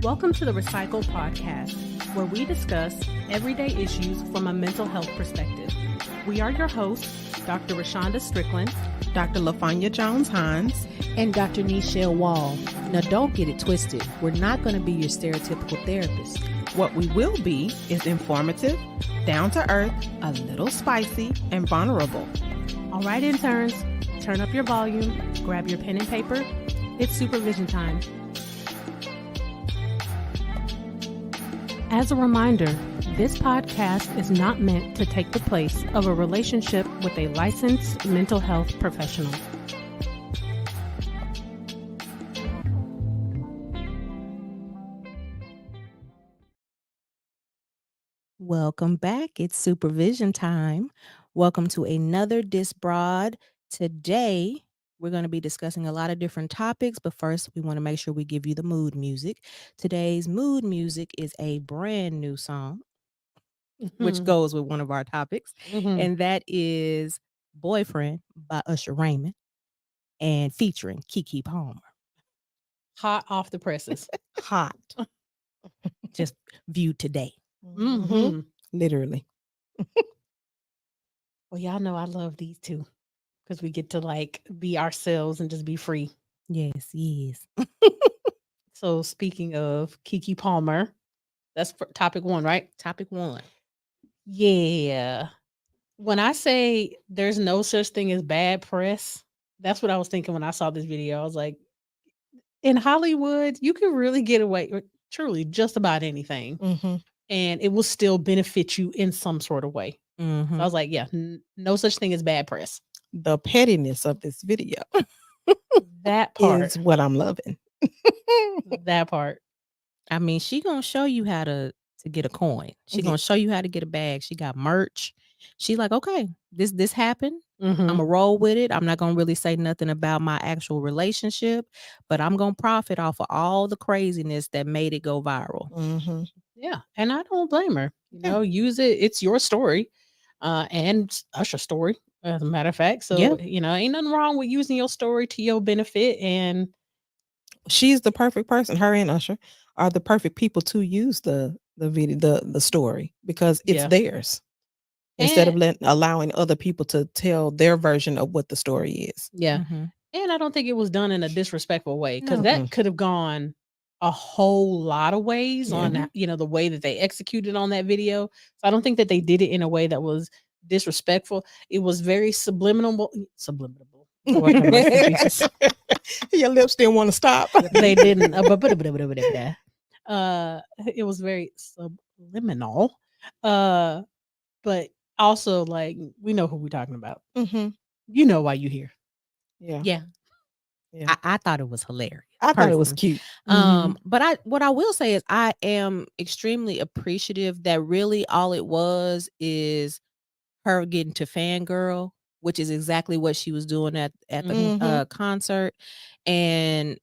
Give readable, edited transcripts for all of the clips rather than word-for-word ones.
Welcome to the Recycle Podcast, where we discuss everyday issues from a mental health perspective. We are your hosts, Dr. Rashonda Strickland, Dr. LaFanya Jones-Hines, and Dr. Nichelle Wall. Now, don't get it twisted. We're not going to be your stereotypical therapist. What we will be is informative, down to earth, a little spicy, and vulnerable. All right, interns, turn up your volume, grab your pen and paper. It's supervision time. As a reminder, this podcast is not meant to take the place of a relationship with a licensed mental health professional. Welcome back. It's supervision time. Welcome to another Disbroad. Today, we're going to be discussing a lot of different topics, but first, we want to make sure we give you the mood music. Today's mood music is a brand new song, which goes with one of our topics, and that is Boyfriend by Usher Raymond and featuring Keke Palmer. Hot off the presses. Hot. Just viewed today. Literally. Well, y'all know I love these two because we get to like be ourselves and just be free. Yes. So speaking of Keke Palmer, that's for topic one, right? Topic one. Yeah. When I say there's no such thing as bad press, that's what I was thinking when I saw this video. I was like, in Hollywood, you can really get away with truly just about anything. And it will still benefit you in some sort of way. So I was like, yeah, no such thing as bad press. The pettiness of this video That part is what I'm loving. That part. I mean, she gonna show you how to get a coin. She gonna show you how to get a bag. She got merch. She like, okay, this happened. I'm gonna roll with it. I'm not gonna really say nothing about my actual relationship, but I'm gonna profit off of all the craziness that made it go viral. Yeah, and I don't blame her. You know, use it. It's your story, and Usher's story, as a matter of fact. So you know, ain't nothing wrong with using your story to your benefit. And she's the perfect person. Her and Usher are the perfect people to use the video, the story, because it's theirs. Instead of allowing other people to tell their version of what the story is. Yeah. And I don't think it was done in a disrespectful way, because that could have gone a whole lot of ways on, you know, the way that they executed on that video. So I don't think that they did it in a way that was disrespectful. It was very subliminal. Oh, I can wait for Jesus. Your lips didn't want to stop. They didn't. It was very subliminal. But also, like, we know who we're talking about. You know why you here. Yeah. I thought it was hilarious. I thought it was cute. But what I will say is I am extremely appreciative that really all it was is her getting to fangirl, which is exactly what she was doing at the concert, and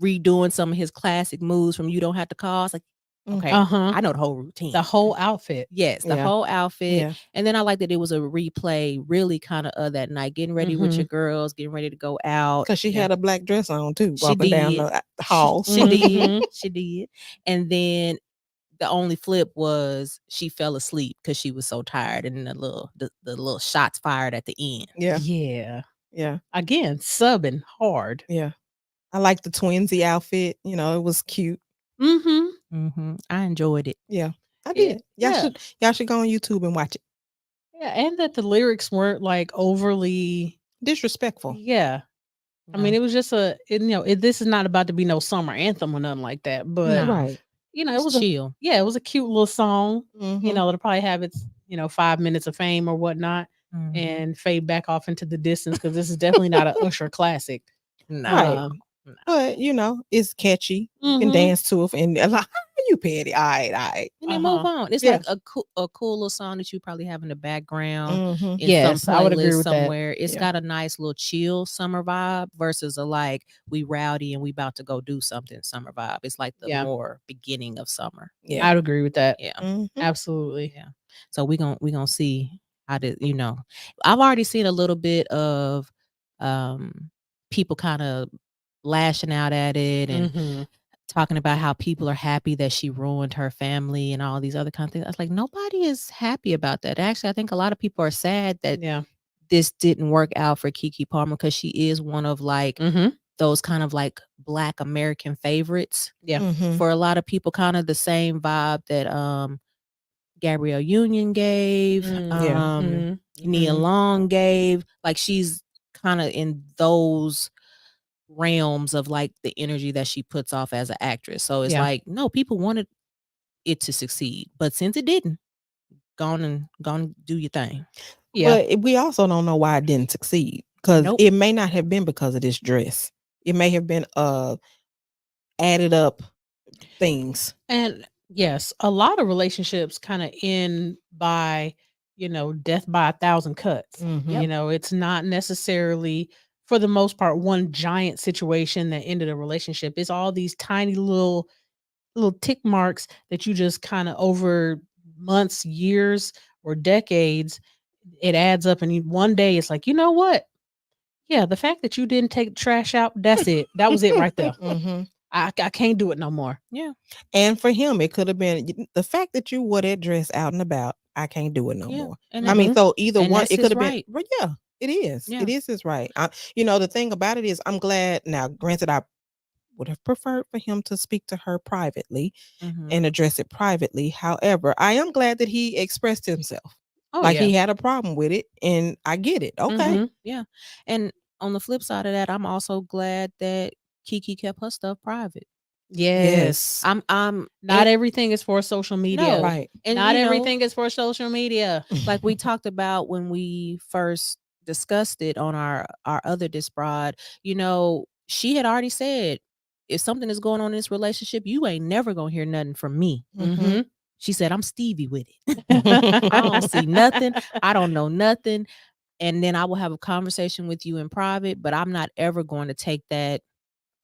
redoing some of his classic moves from You Don't Have to Call. It's like, okay, I know the whole routine. The whole outfit. Yes, the whole outfit. Yeah. And then I like that it was a replay really kind of that night, getting ready with your girls, getting ready to go out. Because she had a black dress on too, walking down the hall. She did. She did. And then the only flip was she fell asleep because she was so tired, and the little shots fired at the end. Yeah. Again, subbing hard. Yeah. I like the twinsy outfit. You know, it was cute. I enjoyed it. Yeah, I did. Y'all should go on YouTube and watch it. Yeah, and that the lyrics weren't like overly disrespectful. Yeah. I mean, it was just this is not about to be no summer anthem or nothing like that. But you know, it was chill. It was a cute little song. You know, it'll probably have its 5 minutes of fame or whatnot, and fade back off into the distance, because this is definitely not an Usher classic. No. But you know, it's catchy. You can dance to it, and like, you petty. All right. And then move on. It's like a cool little song that you probably have in the background. Yes, I would agree with somewhere. that. It's got a nice little chill summer vibe versus a like we rowdy and we about to go do something summer vibe. It's like the more beginning of summer. Yeah, I'd agree with that. Yeah, absolutely. Yeah. So we gonna see how to, I've already seen a little bit of people kind of lashing out at it and talking about how people are happy that she ruined her family and all these other kind of things. I was like, nobody is happy about that. Actually, I think a lot of people are sad that Yeah. this didn't work out for Keke Palmer because she is one of like those kind of like Black American favorites. Yeah. For a lot of people, kind of the same vibe that Gabrielle Union gave, Yeah. Nia Long gave. Like she's kind of in those realms of like the energy that she puts off as an actress. So it's Yeah. like, no, people wanted it to succeed, but since it didn't, gone and do your thing. Yeah. But we also don't know why it didn't succeed, because Nope. it may not have been because of this dress. It may have been added up things. And yes, a lot of relationships kind of end by, death by a thousand cuts. Mhm. It's not necessarily, for the most part, one giant situation that ended a relationship. It's all these tiny little tick marks that you just kind of over months, years, or decades, it adds up. And one day it's like, you know what? Yeah, the fact that you didn't take the trash out, that's it. That was it right there. Mhm. I can't do it no more. Yeah. And for him, it could have been the fact that you wore that dress out and about. I can't do it no Yeah. more. And I mean, so either and one, that's it could his have been. right. But yeah, it is. Yeah. It is his right. The thing about it is, I'm glad. Now, granted, I would have preferred for him to speak to her privately and address it privately. However, I am glad that he expressed himself. Oh Like yeah. he had a problem with it, and I get it. Okay. Yeah. And on the flip side of that, I'm also glad that Keke kept her stuff private. Yes. I'm Not everything is for social media. No. Right. And Not everything is for social media. like we talked about when we first discussed it on our other disprod, she had already said, if something is going on in this relationship, you ain't never gonna hear nothing from me. She said, I'm Stevie with it. I don't see nothing. I don't know nothing. And then I will have a conversation with you in private, but I'm not ever going to take that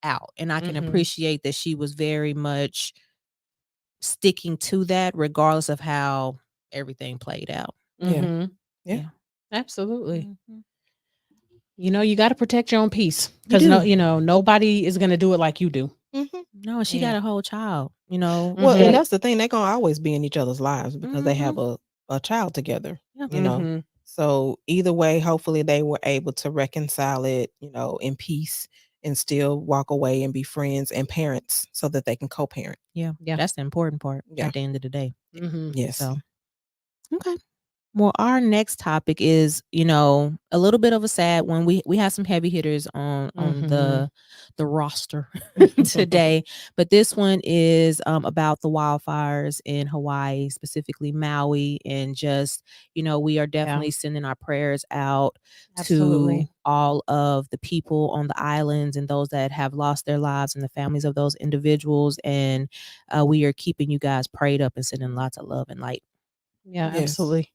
out. And I can appreciate that she was very much sticking to that, regardless of how everything played out. Yeah. Yeah. Absolutely. You got to protect your own peace, You because do. nobody is going to do it like you do. No, and she got Yeah. a whole child, Well, and that's the thing. They're gonna always be in each other's lives because they have a child together. Yeah. So either way, hopefully they were able to reconcile it, in peace and still walk away and be friends and parents so that they can co-parent. Yeah. That's the important part Yeah. at the end of the day. Yes. So, okay. Well, our next topic is, a little bit of a sad one. We have some heavy hitters on the roster today, but this one is about the wildfires in Hawaii, specifically Maui, and just, we are definitely sending our prayers out to all of the people on the islands and those that have lost their lives and the families of those individuals, and we are keeping you guys prayed up and sending lots of love and light. Yeah, Yes. absolutely.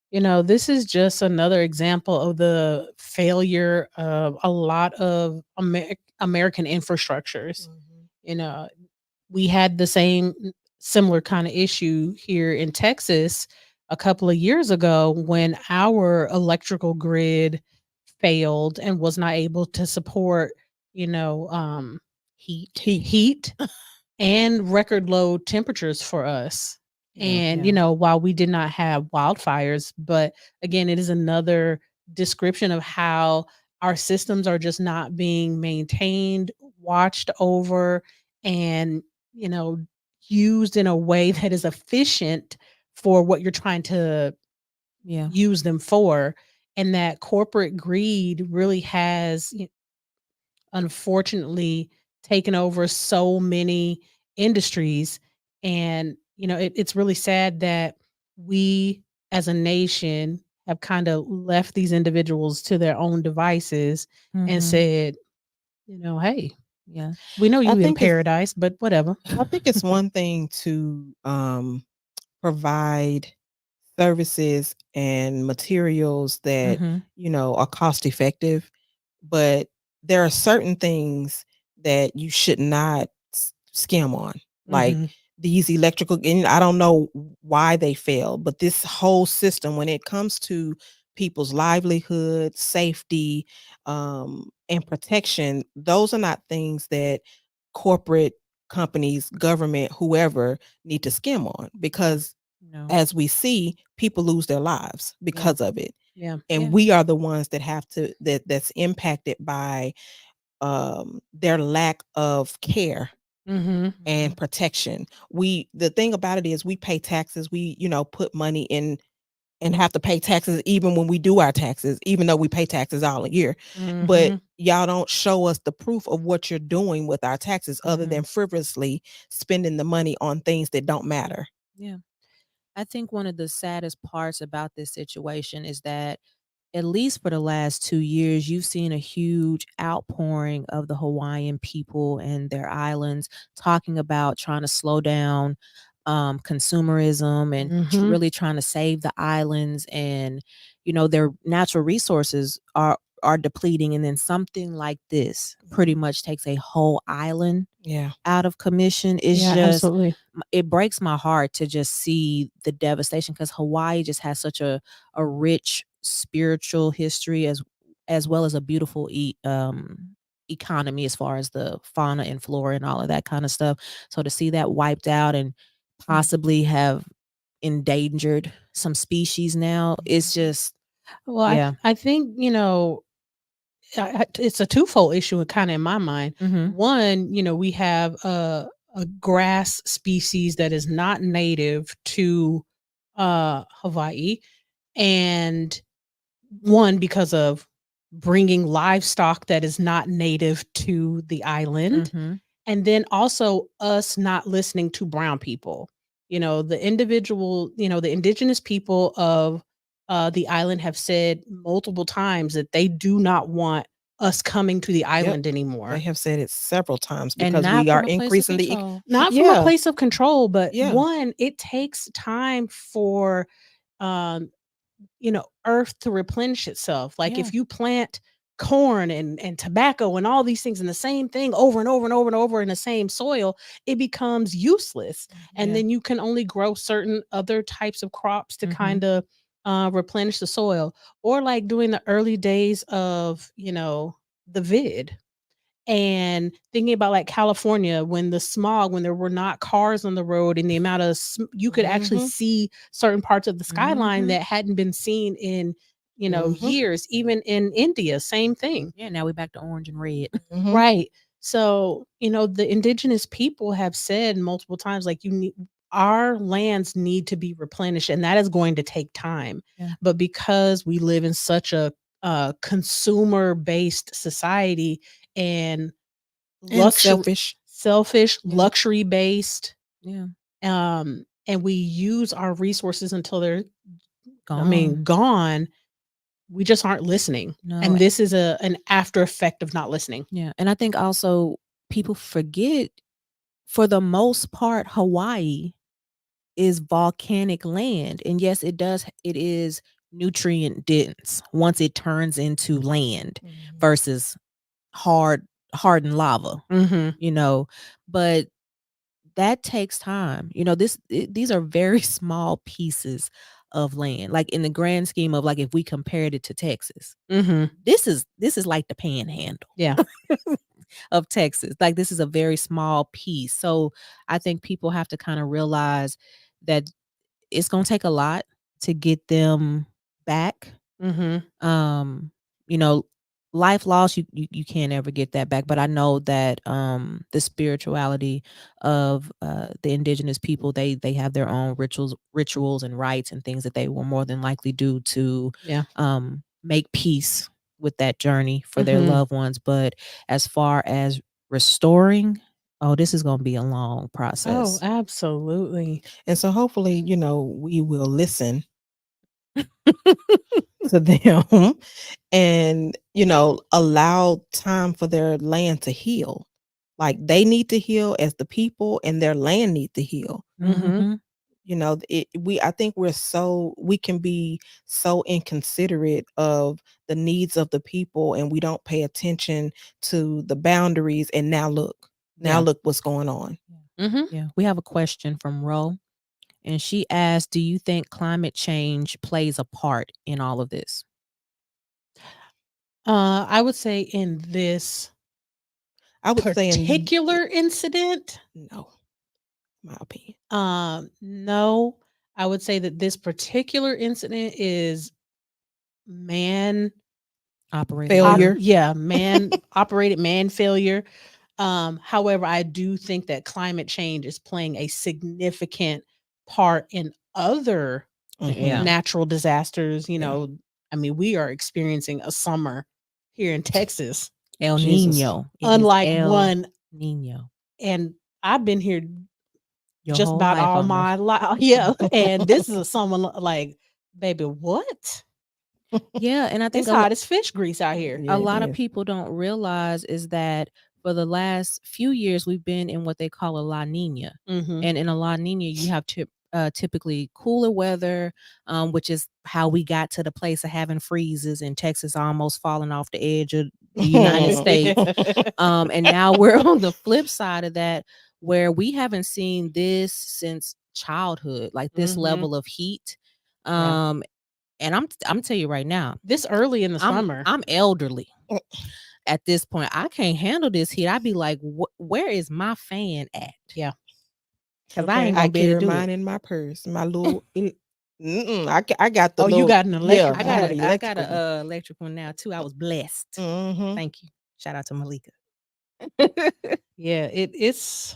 This is just another example of the failure of a lot of American infrastructures. We had the similar kind of issue here in Texas a couple of years ago when our electrical grid failed and was not able to support, heat and record low temperatures for us. And, while we did not have wildfires, but again, it is another description of how our systems are just not being maintained, watched over, and, used in a way that is efficient for what you're trying to use them for. And that corporate greed really has, unfortunately, taken over so many industries. And it's really sad that we as a nation have kind of left these individuals to their own devices and said, hey, we know I you in think it's paradise, but whatever. I think it's one thing to provide services and materials that are cost effective, but there are certain things that you should not skim on, like these electrical. And I don't know why they fail, but this whole system, when it comes to people's livelihood, safety, and protection, those are not things that corporate companies, government, whoever need to skim on, because No. as we see, people lose their lives Yeah. because of it. Yeah. And Yeah. we are the ones that have to that's impacted by their lack of care Mhm. and Mhm. protection. The thing about it is we pay taxes, we, put money in and have to pay taxes even when we do our taxes, even though we pay taxes all year. But Mhm. y'all don't show us the proof of what you're doing with our taxes other Mhm. than frivolously spending the money on things that don't matter. Yeah. I think one of the saddest parts about this situation is that, at least for the last 2 years, you've seen a huge outpouring of the Hawaiian people and their islands talking about trying to slow down consumerism and Mhm. really trying to save the islands, and their natural resources are depleting, and then something like this pretty much takes a whole island Yeah. out of commission. It's Yeah, just, absolutely. it breaks my heart to just see the devastation, because Hawaii just has such a rich spiritual history, as well as a beautiful economy, as far as the fauna and flora and all of that kind of stuff. So to see that wiped out and possibly have endangered some species now, it's just, Well, yeah. I think, it's a twofold issue kind of in my mind. Mhm. One, we have a grass species that is not native to Hawaii, and one because of bringing livestock that is not native to the island, Mhm. and then also us not listening to brown people. The indigenous people of the island have said multiple times that they do not want us coming to the Yep. island They anymore. have said it several times And because not we are from a place of increasing the control. Not from a yeah. place of control, but Yeah. one, it takes time for um, earth to replenish itself. Like Yeah. if you plant corn and tobacco and all these things in the same thing over and over and over and over in the same soil, it becomes useless. And Yeah. then you can only grow certain other types of crops to Mhm. kind of replenish the soil. Or like during the early days of, the vid, and thinking about like California, when the smog, when there were not cars on the road, and the amount of you could actually Mhm. see certain parts of the skyline Mhm. that hadn't been seen in Mhm. years. Even in India, same thing. Yeah, now we're back to orange and red. Mhm. Right. So, the indigenous people have said multiple times, like, our lands need to be replenished, and that is going to take time. Yeah. But because we live in such a consumer based society, and And luxury selfish. selfish, Yeah. luxury based, Yeah. and we use our resources until they're, Gone. gone. We just aren't listening. No. And this is an after effect of not listening. Yeah, and I think also people forget, for the most part, Hawaii is volcanic land, and yes, it is nutrient dense once it turns into land Mhm. versus hard hardened lava, Mhm. you know. But that takes time. These are very small pieces of land. Like, in the grand scheme of, like, if we compared it to Texas, Mhm. this is like the panhandle Yeah. of Texas. Like, this is a very small piece. So I think people have to kind of realize that it's going to take a lot to get them back. Mhm. um you know Life lost, you can't ever get that back, but I know that the spirituality of the indigenous people, they have their own rituals and rites and things that they will more than likely do to Yeah. make peace with that journey for their Mhm. loved ones. But as far as restoring, oh, this is going to be a long Oh, process. absolutely. And so hopefully, we will listen to them and, allow time for their land to heal. Like they need to heal as the people and their land need to heal. Mhm. Mhm. I think we can be so inconsiderate of the needs of the people, and we don't pay attention to the boundaries. And now Yeah. look what's going on. Mhm. Yeah, we have a question from Ro, and she asked, "Do you think climate change plays a part in all of this?" I would say in this I would say particular incident, no, my opinion. no. I would say that this particular incident is man Operated Failure. man operated man failure. However, I do think that climate change is playing a significant part in other Yeah. natural disasters. You Yeah. know, I mean, we are experiencing a summer here in Texas, El Jesus. Nino. It is unlike El one. Nino. And I've been here Your just whole about life all almost. my life. Yeah. And this is a summer like, baby, what? Yeah, and I think It's hot as fish grease out here. Yeah, a it lot of is. people don't realize is that for the last few years we've been in what they call a La Nina, Mm-hmm. and in a La Nina you have typically cooler weather, which is how we got to the place of having freezes in Texas, almost falling off the edge of the United States. And now we're on the flip side of that, where we haven't seen this since childhood, like this Mhm. level of heat. Yeah. And I'm tell you right now, This early in the I'm summer. I'm elderly at this point. I can't handle this heat. I'd be like, where is my fan at? Yeah. Because I Okay. ain't I gonna be able carry to do mine it. in my purse. My little. I got the Oh, you little. got an Yeah, electric I one. got have a the I got electrical one. a electric one now too. I was blessed. Mm-hmm. Thank you. Shout out to Malika. Yeah, it's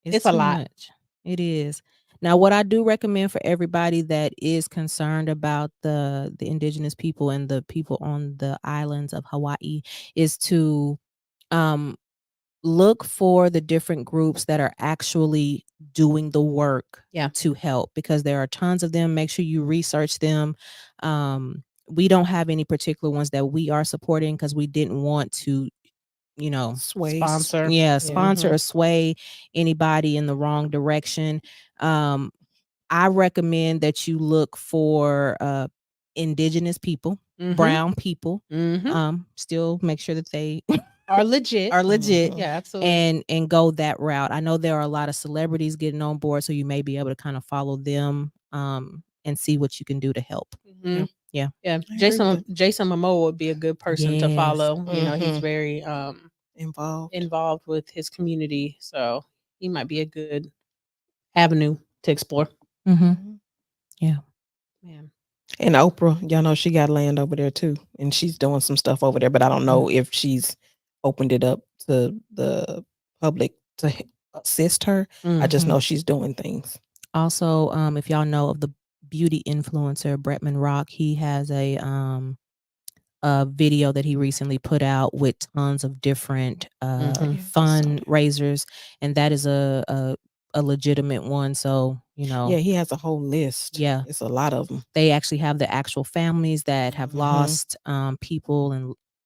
It's a too lot. much. It is. Now, what I do recommend for everybody that is concerned about the indigenous people and the people on the islands of Hawaii is to um look for the different groups that are actually doing the work Yeah. to help, because there are tons of them. Make sure you research them. We don't have any particular ones that we are supporting because we didn't want to, Sway. Sponsor. sponsor or sway anybody in the wrong direction. I recommend that you look for indigenous people, Mhm. brown people. Mhm. Still make sure that they Are legit. are legit. Mhm. Yeah, absolutely. and go that route. I know there are a lot of celebrities getting on board, so you may be able to kind of follow them and see what you can do to help. Mhm. Yeah. Yeah. I agree with that. Jason Momoa would be a good person to Yes. follow. You know, he's Mhm. very Involved. involved with his community, so he might be a good avenue to explore. Mm-hmm. Mhm. Yeah. Man. And Oprah, y'all know she got land over there too, and she's doing some stuff over there. But I don't know if she's opened it up to the public to assist her. I just know she's doing things. Also, if y'all know of the beauty influencer Bretman Rock, he has a video that he recently put out with tons of different fundraisers, and that is a legitimate one. So Yeah, he has a whole list. Yeah, it's a lot of them. They actually have the actual families that have lost people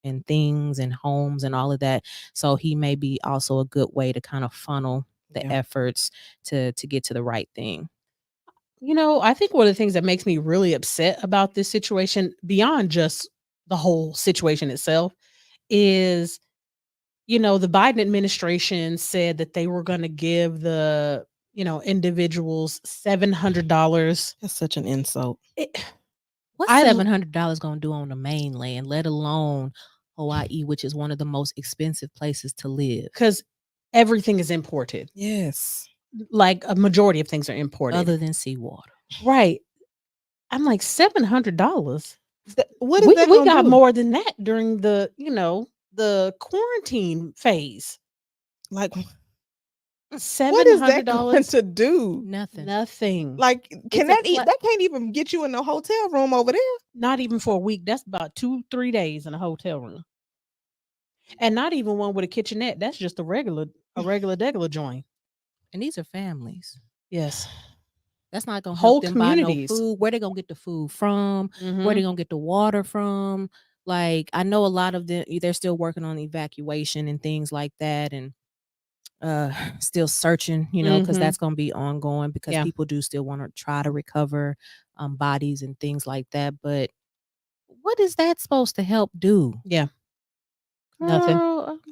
and things and homes and all of that. So he may be also a good way to kind of funnel the efforts to get to the right thing. You know, I think one of the things that makes me really upset about this situation, beyond just the whole situation itself, is, you know, the Biden administration said that they were going to give the, you know, individuals $700. That's such an insult. What's $700 gonna do on the mainland, let alone Hawaii, which is one of the most expensive places to live? Because everything is imported. Yes. Like a majority of things are imported. Other than seawater. Right. I'm like, $700. What is that we gonna got do? more than that during the, you know, the quarantine phase. Like, $700. what is that going to do? Nothing. Like, can that that can't even get you in a hotel room over there? Not even for a week. That's about 2-3 days in a hotel room. And not even one with a kitchenette. That's just a regular degular joint. And these are families. Yes. That's not gonna Whole help them buy no communities. food. Where they gonna get the food from? Where they gonna get the water from? Like, I know a lot of them, they're still working on evacuation and things like that, and still searching, you know, because that's gonna be ongoing, because people do still want to try to recover bodies and things like that. But what is that supposed to help do? Yeah. Nothing.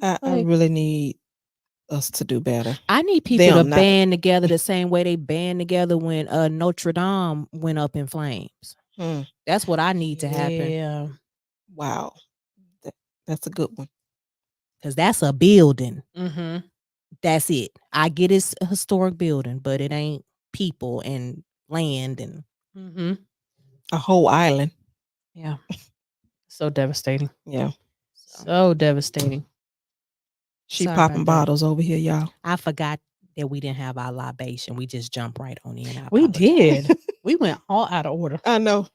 I really need us to do better. I need people to band together the same way they band together when Notre Dame went up in flames. That's what I need to happen. Yeah. Wow. That's a good one. because that's a building. Mhm. That's it. I get it's a historic building, but it ain't people and land and Mhm. A whole island. Yeah. So devastating. Yeah. so So devastating. She sorry about popping that. bottles over here, y'all. I forgot that we didn't have our libation. We just jumped right on in. I We apologize. did. We went all out of order. I know,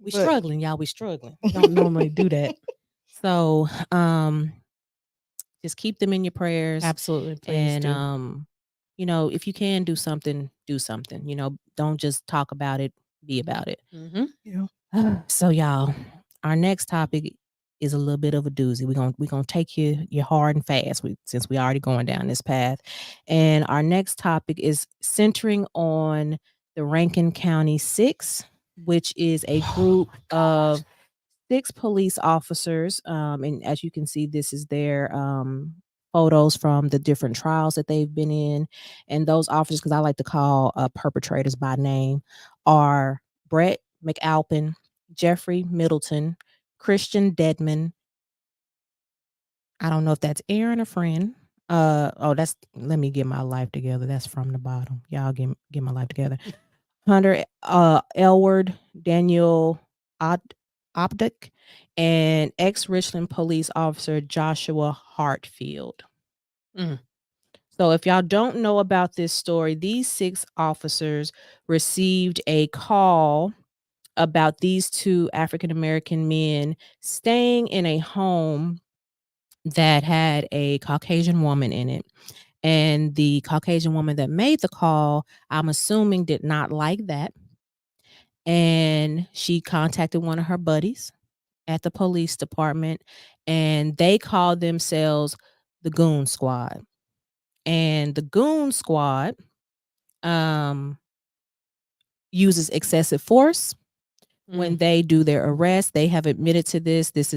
We but struggling, y'all. We struggling. We don't normally do that. So just keep them in your prayers. Absolutely. Please And do. if you can do something, do something. Don't just talk about it, be about it. Mhm. yeah. So y'all, our next topic is a little bit of a doozy. We're gonna take you hard and fast. Since we already going down this path, and our next topic is centering on the Rankin County Six, which is a Oh group my god. of 6 police officers. And as you can see, this is their photos from the different trials that they've been in, and those officers, because I like to call perpetrators by name, are Brett McAlpin, Jeffrey Middleton, Christian Deadman. I don't know if that's Aaron or friend. That's let me get my life together. That's from the bottom. Y'all get my life together. Hunter Elward, Daniel Opdick, and ex Richland police officer Joshua Hartfield. Mm. So, if y'all don't know about this story, these 6 officers received a call about these 2 African American men staying in a home that had a Caucasian woman in it. And the Caucasian woman that made the call, I'm assuming, did not like that. And she contacted one of her buddies at the police department, and they called themselves the Goon Squad. And the Goon Squad um, uses excessive force when Mm. they do their arrest. They have admitted to this. This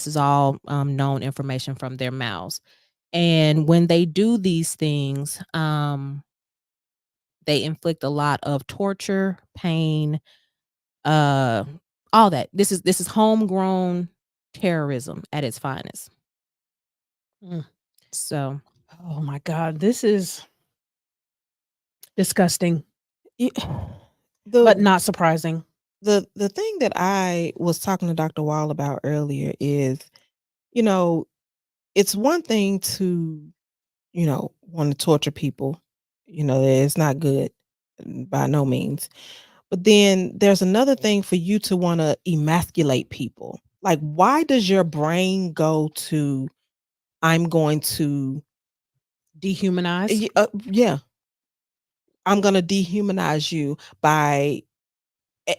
is all known information from their mouths. And when they do these things, they inflict a lot of torture, pain, uh, all that. This is homegrown terrorism at its finest. Mm. So, Oh my god. This is disgusting, Yeah. but The not surprising. the thing that I was talking to Dr. Wall about earlier is, you know, it's one thing to, want to torture people. It's not good by no means. But then there's another thing for you to want to emasculate people. Like, why does your brain go to, I'm going to, Dehumanize. yeah, I'm going to dehumanize you by eh,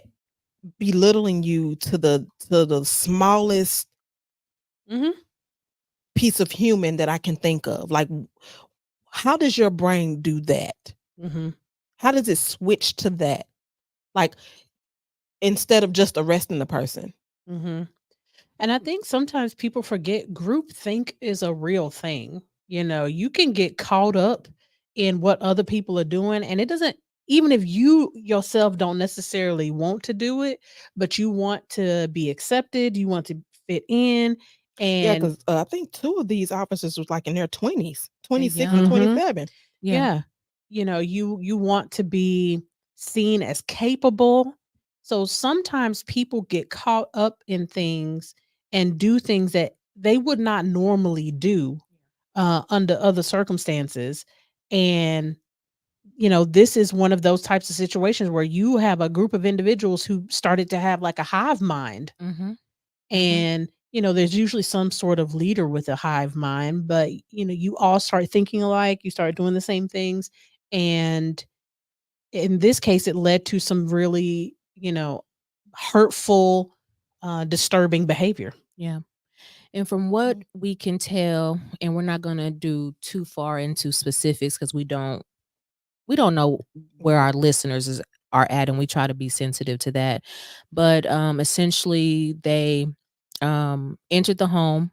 belittling you to the smallest Mhm. piece of human that I can think of. Like, how does your brain do that? Mhm. How does it switch to that? Like, instead of just arresting the person. Mhm. And I think sometimes people forget groupthink is a real thing. You can get caught up in what other people are doing, and it doesn't, even if you yourself don't necessarily want to do it, but you want to be accepted, you want to fit in, Yeah, and because I think 2 of these officers was like in their 20s, they 26 and young. mhm, 27. Yeah. yeah, you want to be seen as capable. So sometimes people get caught up in things and do things that they would not normally do under other circumstances. And this is one of those types of situations where you have a group of individuals who started to have like a hive mind. Mhm. Mhm. And there's usually some sort of leader with a hive mind, but you all start thinking alike, you start doing the same things, and in this case it led to some really hurtful, disturbing behavior. Yeah. And from what we can tell, and we're not going to do too far into specifics because we don't know where our listeners are at, and we try to be sensitive to that. But essentially they entered the home,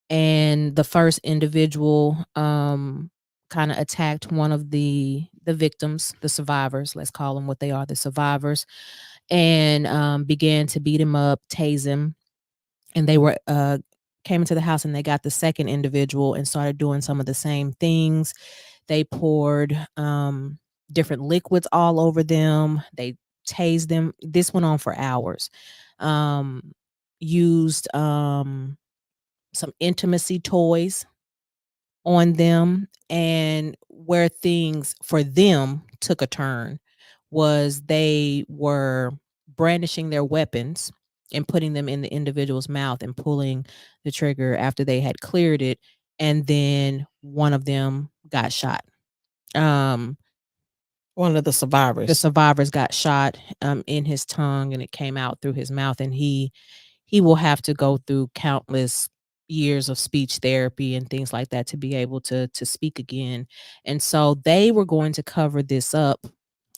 and the first individual kind of attacked one of the victims, the survivors, let's call them what they are, the survivors, and began to beat him up, tase him, and they were came into the house and they got the second individual and started doing some of the same things. They poured different liquids all over them. They tased them. This went on for hours. Used some intimacy toys on them. And where things for them took a turn was they were brandishing their weapons and putting them in the individual's mouth and pulling the trigger after they had cleared it. And then one of them got shot. One of the survivors got shot in his tongue, and it came out through his mouth, and he will have to go through countless years of speech therapy and things like that to be able to speak again. And so they were going to cover this up.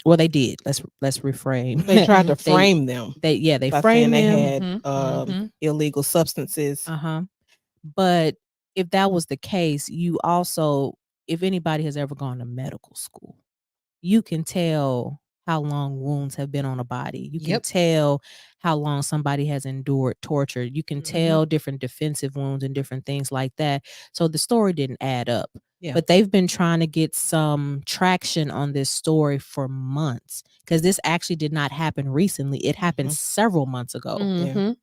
Well, they did. Let's reframe. They tried to frame them. They by framed saying them. they had illegal substances. But if that was the case, you also, if anybody has ever gone to medical school, you can tell how long wounds have been on a body. You can tell how long somebody has endured torture. You can tell different defensive wounds and different things like that. So the story didn't add up. Yeah. But they've been trying to get some traction on this story for months, because this actually did not happen recently. It happened several months ago.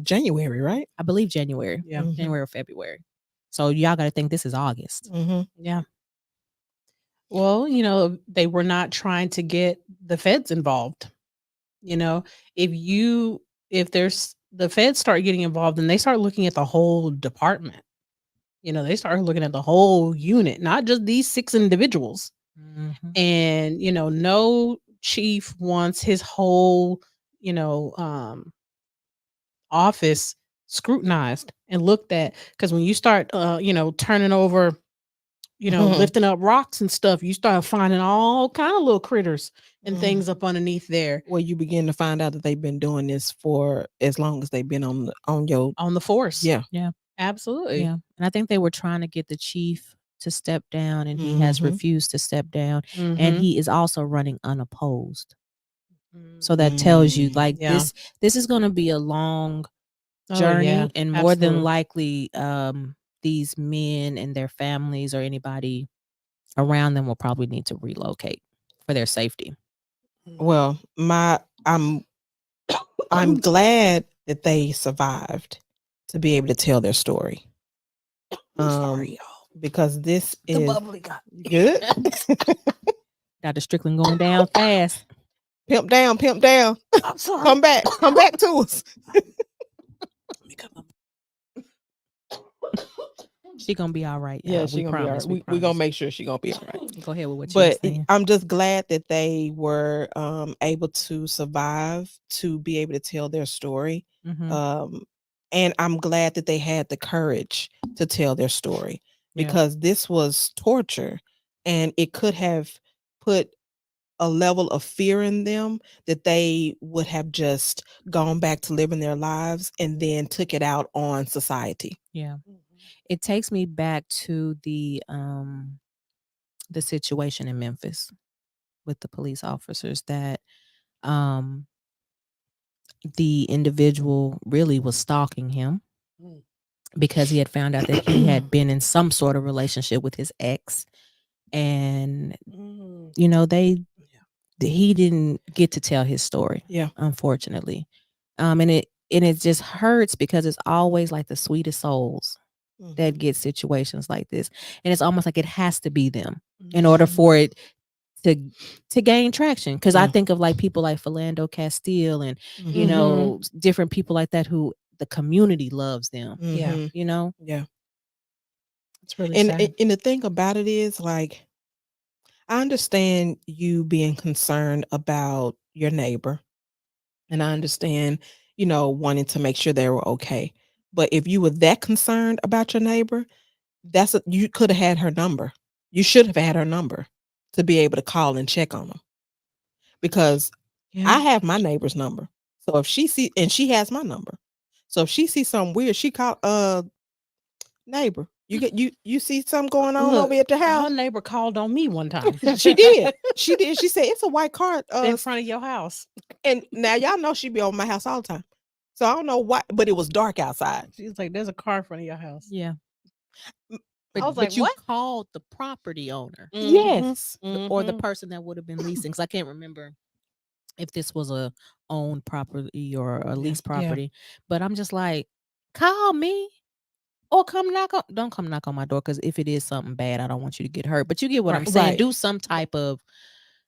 January, right? I believe January. Yeah. January or February. So y'all got to think this is August. Yeah. Well, they were not trying to get the feds involved. If there's the feds start getting involved and they start looking at the whole department, they start looking at the whole unit, not just these 6 individuals. And, no chief wants his whole, office scrutinized and looked at. Because when you start, turning over, lifting up rocks and stuff, you start finding all kind of little critters and things up underneath there. Well, you begin to find out that they've been doing this for as long as they've been on the force. Yeah. Absolutely. Yeah. And I think they were trying to get the chief to step down, and he has refused to step down. And he is also running unopposed. So that tells you, like, this is going to be a long journey, and more than likely these men and their families or anybody around them will probably need to relocate for their safety. Well, I'm glad that they survived to be able to tell their story. Sorry, y'all. Because this the is bubbly got good. Dr. Strickland going down fast. Pimp down. I'm sorry. Come back to us. She gonna be all right. Yeah, she gonna be all right. We gonna make sure she gonna be all right. Go ahead with what you were saying. I'm just glad that they were able to survive to be able to tell their story. And I'm glad that they had the courage to tell their story, because this was torture, and it could have put a level of fear in them that they would have just gone back to living their lives and then took it out on society. Yeah. It takes me back to the situation in Memphis with the police officers, that the individual really was stalking him because he had found out that he had been in some sort of relationship with his ex, and he didn't get to tell his story, unfortunately. And it just hurts, because it's always like the sweetest souls that get situations like this, and it's almost like it has to be them in order for it to gain traction. Because I think of like people like Philando Castile and different people like that who the community loves them. Yeah. It's really sad. And the thing about it is, like, I understand you being concerned about your neighbor, and I understand, wanting to make sure they were okay. But if you were that concerned about your neighbor, you could have had her number. You should have had her number to be able to call and check on them. Because I have my neighbor's number. So if and she has my number. So if she sees something weird, she call neighbor. You see something going on over at the house? Her neighbor called on me one time. She did. She said, it's a white car in front of your house. And now y'all know she be over my house all the time. So I don't know why, but it was dark outside. She's like, "There's a car in front of your house." Yeah. I was like, But you "What?" called the property owner Mhm. Yes. or the Mhm. person that would have been leasing. Because I can't remember if this was a owned property or a Yeah. leased Yeah. property. But I'm just like, call me or come knock on. Don't come knock on my door because if it is something bad, I don't want you to get hurt. But you get what I'm saying. Right. Do some type of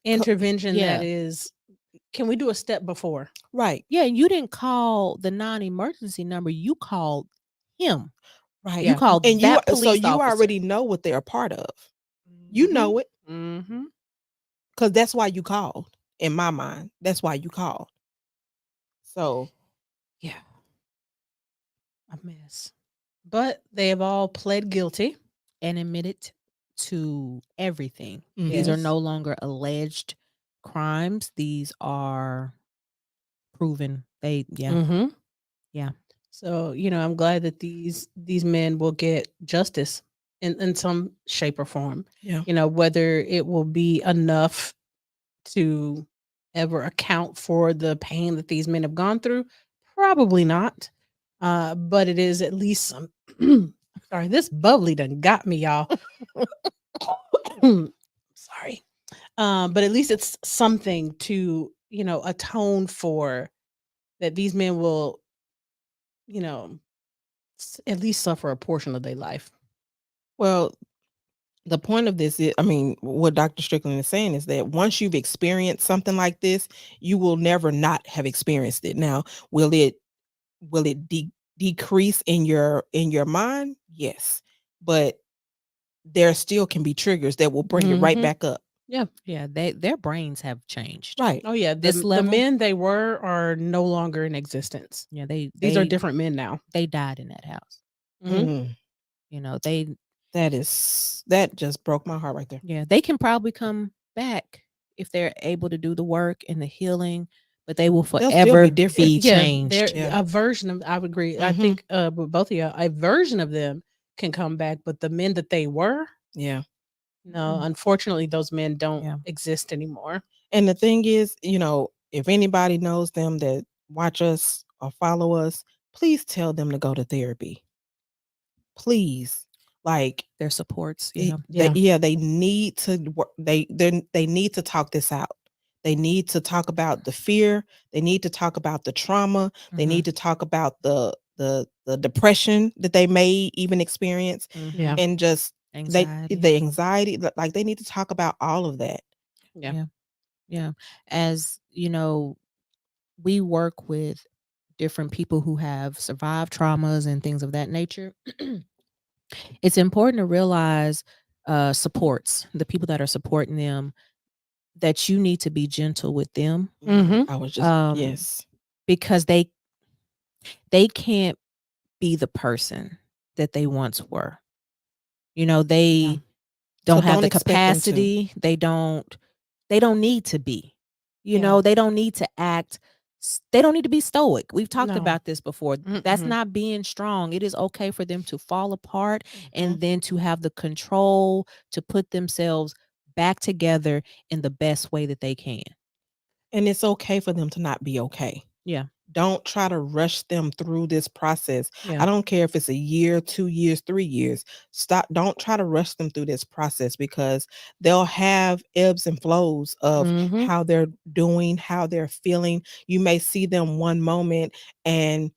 Intervention that yeah. is, can we do a step before? Right. Yeah, you didn't call the non-emergency number. You called him. Right. You Yeah. called And that so police you officer. already know what they're a part of. You Mhm. know it Mhm. because that's why you called. In my mind, that's why you called. So Yeah. A mess. But they have all pled guilty. And admitted to everything. These are mhm. Yes. no longer alleged crimes. These are proven. Mhm. Yeah. So, I'm glad that these men will get justice in some shape or form. Yeah. Whether it will be enough to ever account for the pain that these men have gone through, probably not. But it is at least some. Sorry, this bubbly done got me, y'all. Sorry. But at least it's something to, atone for, that these men will, you know, at least suffer a portion of their life. Well, the point of this is, I mean, what Dr. Strickland is saying is that once you've experienced something like this, you will never not have experienced it. Now, will it decrease in your mind? Yes. But there still can be triggers that will bring it right Mhm. back up. Yeah. Yeah. Their brains have changed. Right. Oh yeah. This The level, men they were are no longer in existence. yeah, These are different men now. they died in that house. Mhm. Mm, You know, that just broke my heart right there. yeah, they can probably come back if they're able to do the work and the healing, but they will They'll still be forever different. be Yeah, they're changed. Yeah. a version of. I would agree. I Mhm. think with both of you, a version of them can come back, but the men that they were, Yeah. no, Mm. unfortunately, those men don't Yeah. exist anymore. And the thing is, if anybody knows them that watch us or follow us, please tell them to go to therapy. Please. Like Their supports. they, Yeah. they Yeah. yeah, they need to work, they need to talk this out. They need to talk about the fear, they need to talk about the trauma, they Mhm. need to talk about the depression that they may even experience Yeah. Mhm. and just Anxiety. the anxiety, like they need to talk about all of that. Yeah. Yeah. Yeah. As you know, we work with different people who have survived traumas and things of that nature. It's important to realize supports, the people that are supporting them, that you need to be gentle with them, Mhm. I was just um, yes. because they can't be the person that they once were. You know, Yeah. they So don't have don't the expect them to. capacity. They don't need to be. You Yeah. know, they don't need to act they don't need to be stoic. We've talked No. about this before. That's Mm-mm. not being strong. It is okay for them to fall apart Mhm. and then to have the control to put themselves back together in the best way that they can. And it's okay for them to not be okay. Yeah. Don't try to rush them through this process. Yeah. I don't care if it's a year, 2 years, 3 years. Stop, don't try to rush them through this process because they'll have ebbs and flows of Mhm. how they're doing, how they're feeling. You may see them one moment and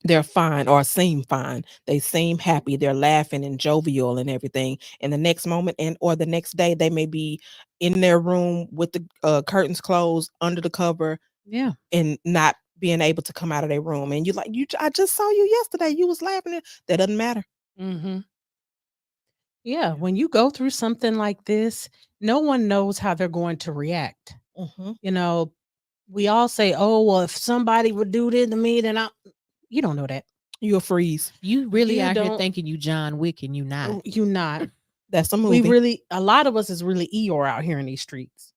they're fine or seem fine. They seem happy. They're laughing and jovial and everything. And the next moment and or the next day, they may be in their room with the curtains closed under the cover Yeah. and not being able to come out of their room. And you like, I just saw you yesterday. You was laughing. That doesn't matter. Mhm. Yeah. Yeah. When you go through something like this, no one knows how they're going to react. Mhm. You know, we all say, "Oh, well, if somebody would do this to me, then I." You don't know that. You'll freeze. You really You out here don't. thinking you John Wick and you not. You not. That's a We movie. really. A lot of us is really Eeyore out here in these streets,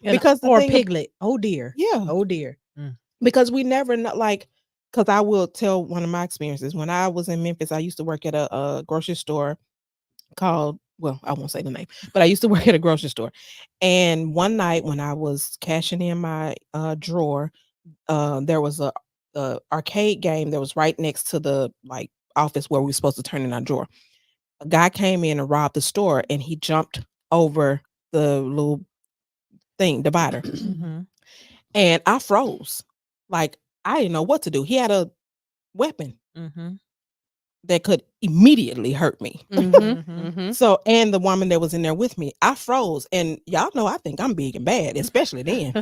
Because the or thing of Piglet. Oh dear. yeah, Oh dear. Mm. because we never know, like, because I will tell one of my experiences. When I was in Memphis, I used to work at a grocery store called, well, I won't say the name, but I used to work at a grocery store. And one night when I was cashing in my drawer, there was arcade game that was right next to the like office where we were supposed to turn in our drawer. A guy came in and robbed the store, and he jumped over the little thing divider, Mhm. and I froze. Like, I didn't know what to do. He had a weapon Mhm. that could immediately hurt me. Mhm. So, and the woman that was in there with me, I froze. And y'all know I think I'm big and bad, especially then.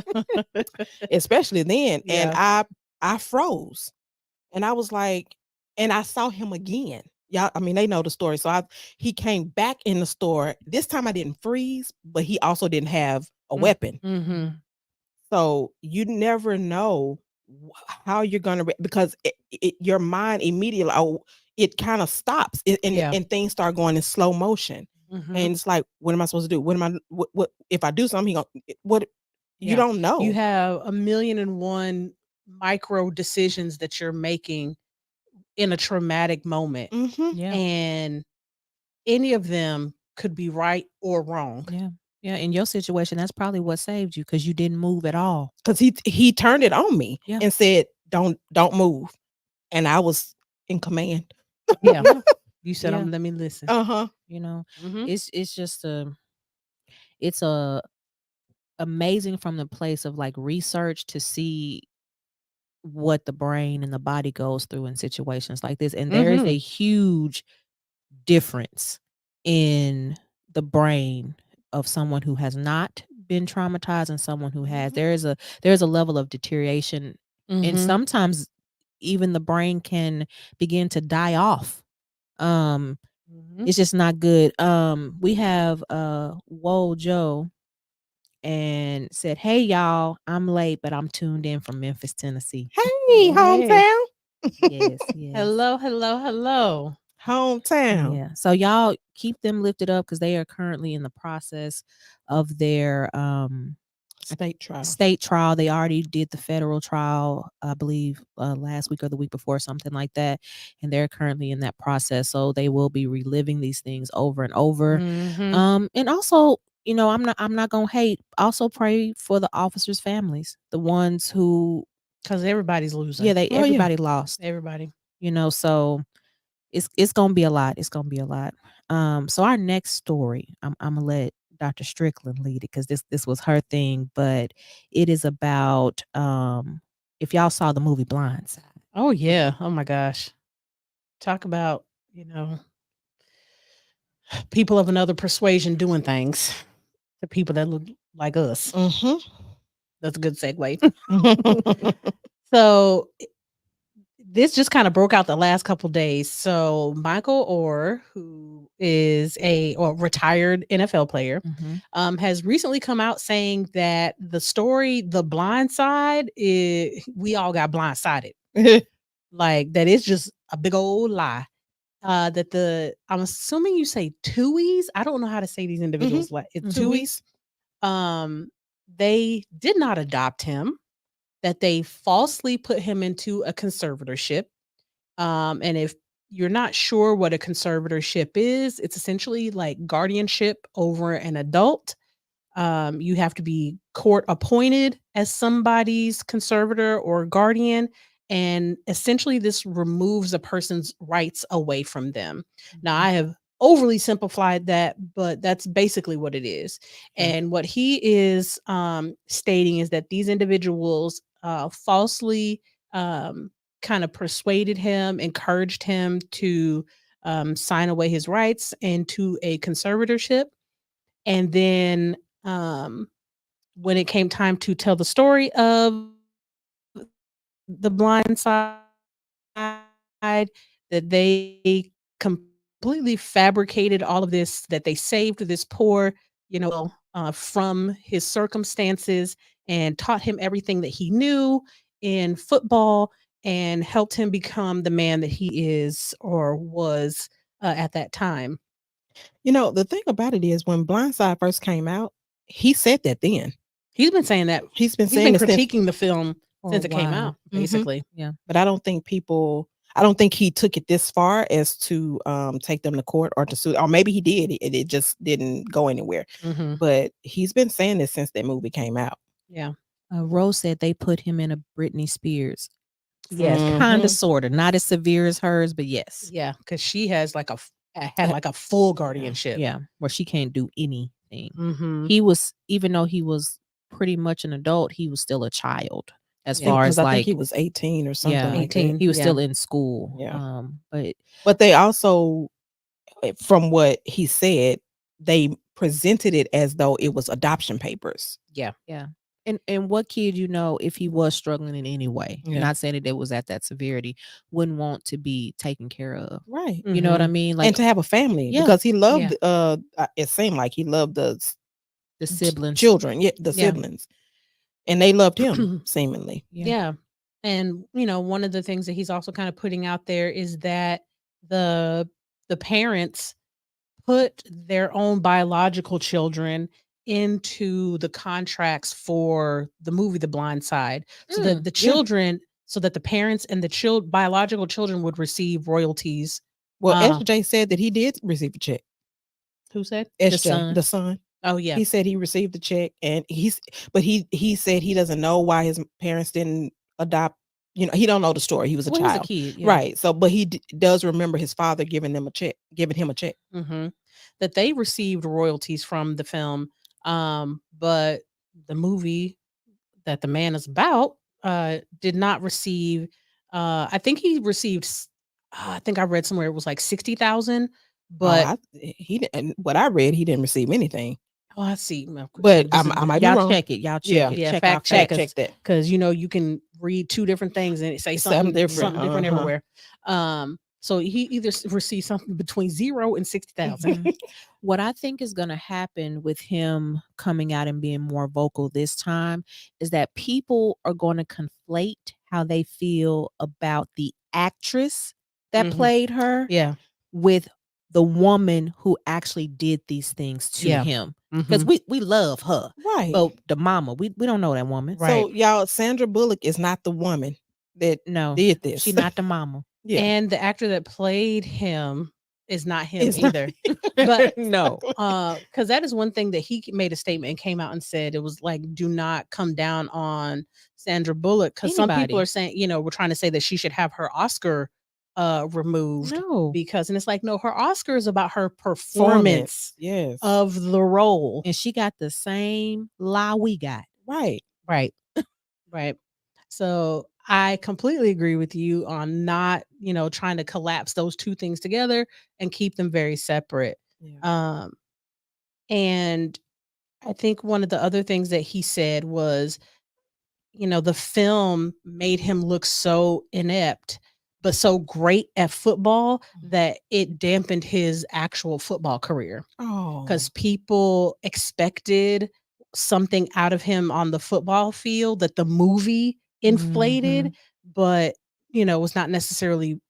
Especially then. And Yeah. I froze. And I was like, and I saw him again. Y'all, I mean, they know the story. So he came back in the store. This time I didn't freeze, but he also didn't have a weapon. Mhm. So you never know how you're gonna because your mind immediately it kind of stops Yeah. and things start going in slow motion, and Mhm. it's like, what am I supposed to do? What am I? What if I do something? What you Yeah. don't You know. have a million and one micro decisions that you're making in a traumatic moment, Mm-hmm. Yeah. and any of them could be right or wrong. Yeah. Yeah. In your situation, that's probably what saved you because you didn't move at all. Because he turned it on me Yeah. and said, don't move, and I was in command. Yeah. Yeah. You said, Yeah. let me listen." Uh-huh. You know, Mhm. it's just it's a amazing from the place of like research to see what the brain and the body goes through in situations like this. And there is a Mhm. huge difference in the brain of someone who has not been traumatized and someone who has. Mhm. There's a level of deterioration, and Mhm. sometimes even the brain can begin to die off. Um, Mhm. it's just not good. We have Whoa Joe and said, "Hey y'all, I'm late, but I'm tuned in from Memphis, Tennessee." Hey, Oh, hey. hometown. Yes, yes. Hello, hello, hello. Hometown. Yeah. So y'all keep them lifted up because they are currently in the process of their State trial. state trial. They already did the federal trial, I believe, last week or the week before, something like that. And they're currently in that process. So they will be reliving these things over and over. Mhm. And also, I'm not gonna hate. Also pray for the officers' families, the ones who, 'Cause everybody's yeah, losing. they Oh yeah. everybody lost. Everybody. So it's gonna be a lot. It's gonna be a lot. So our next story, I'm gonna let Dr. Strickland lead it because this was her thing, but it is about if y'all saw the movie Blindside. Oh, yeah. Oh my gosh. Talk about, you know, people of another persuasion doing things to people that look like us. Mm-hmm. That's a good segue. So this just kind of broke out the last couple days. So Michael Orr, who is a or retired NFL player, Mm-hmm. has recently come out saying that the story, The Blind Side, we all got blindsided. Like that is just a big old lie. That I'm assuming you say Tuies. I don't know how to say these individuals. Like it's Mhm. Tuies. Um, they did not adopt him. That they falsely put him into a conservatorship. And if you're not sure what a conservatorship is, it's essentially like guardianship over an adult. You have to be court appointed as somebody's conservator or guardian. And essentially, this removes a person's rights away from them. Now, I have overly simplified that, but that's basically what it is. Okay. And what he is stating is that these individuals falsely kind of persuaded him, encouraged him to sign away his rights into a conservatorship. And then when it came time to tell the story of The Blind Side, that they completely fabricated all of this, that they saved this poor, from his circumstances and taught him everything that he knew in football and helped him become the man that he is or was at that time. The thing about it is when Blindside first came out, he said that then. He's been saying that. He's been He's saying been it since. critiquing the film For a since it came while. out, basically. Yeah. But I don't think he took it this far as to take them to court or to sue, or maybe he did. It just didn't go anywhere. Mhm. But he's been saying this since that movie came out. Yeah. Rose said they put him in a Britney Spears Yes, kind of, Mhm. sort of, not as severe as hers, but yes. Yeah, because she has like had like a full Yeah. guardianship. Yeah, where she can't do anything. Mm-hmm. He was, even though he was pretty much an adult, he was still a child as Yeah. far Because as I think like, he was 18 or something yeah, like that. 18. he was Yeah. still in school. Yeah. But But they also, from what he said, they presented it as though it was adoption papers. Yeah. yeah. And what kid, if he was struggling in any way, Yeah. not saying that it was at that severity, wouldn't want to be taken care of. Right. You know what I Mhm. mean? Like, And to have a family, yeah, because he loved, Yeah. it seemed like he loved the the siblings. children, the Yeah. siblings, and they loved him seemingly. Yeah. Yeah. And one of the things that he's also kind of putting out there is that the parents put their own biological children into the contracts for the movie The Blind Side, so that the Yeah. children so that the parents and the biological children would receive royalties. Well, SJ said that he did receive a check. Who said? The SJ, son. the son. Oh yeah. He said he received the check, and but he said he doesn't know why his parents didn't adopt. He don't know the story. He was a Well, he's a child, kid, yeah. right? So, but he does remember his father giving him a check. Mm-hmm. That they received royalties from the film, but the movie that the man is about did not receive. I think he received. I think I read somewhere it was like 60,000. But he didn't. What I read, he didn't receive anything. oh, I see. But I might be Y'all wrong. check it. Y'all check Yeah. it. Yeah, Check fact check that. because you can read two different things and it say Something different. something different everywhere. So he either received something between 0 and 60,000. What I think is going to happen with him coming out and being more vocal this time is that people are going to conflate how they feel about the actress that Mhm. played her Yeah, with the woman who actually did these things to Yeah. him. Mhm. Because we love her. Right. But the mama, we don't know that woman. Right. So y'all, Sandra Bullock is not the woman that No, did this. she not the mama. Yeah. And the actor that played him is not him It's not- either. But No. because that is one thing that he made a statement and came out and said, it was like, do not come down on Sandra Bullock, because some people Anybody. are saying, we're trying to say that she should have her Oscar removed, No. because, and it's like, no, her Oscar is about her performance Yes. of the role. And she got the same lie we got. Right. Right. Right. So I completely agree with you on not, trying to collapse those two things together and keep them very separate. Yeah. And I think one of the other things that he said was, the film made him look so inept, but so great at football that it dampened his actual football career. Oh. Because people expected something out of him on the football field that the movie inflated, but was not necessarily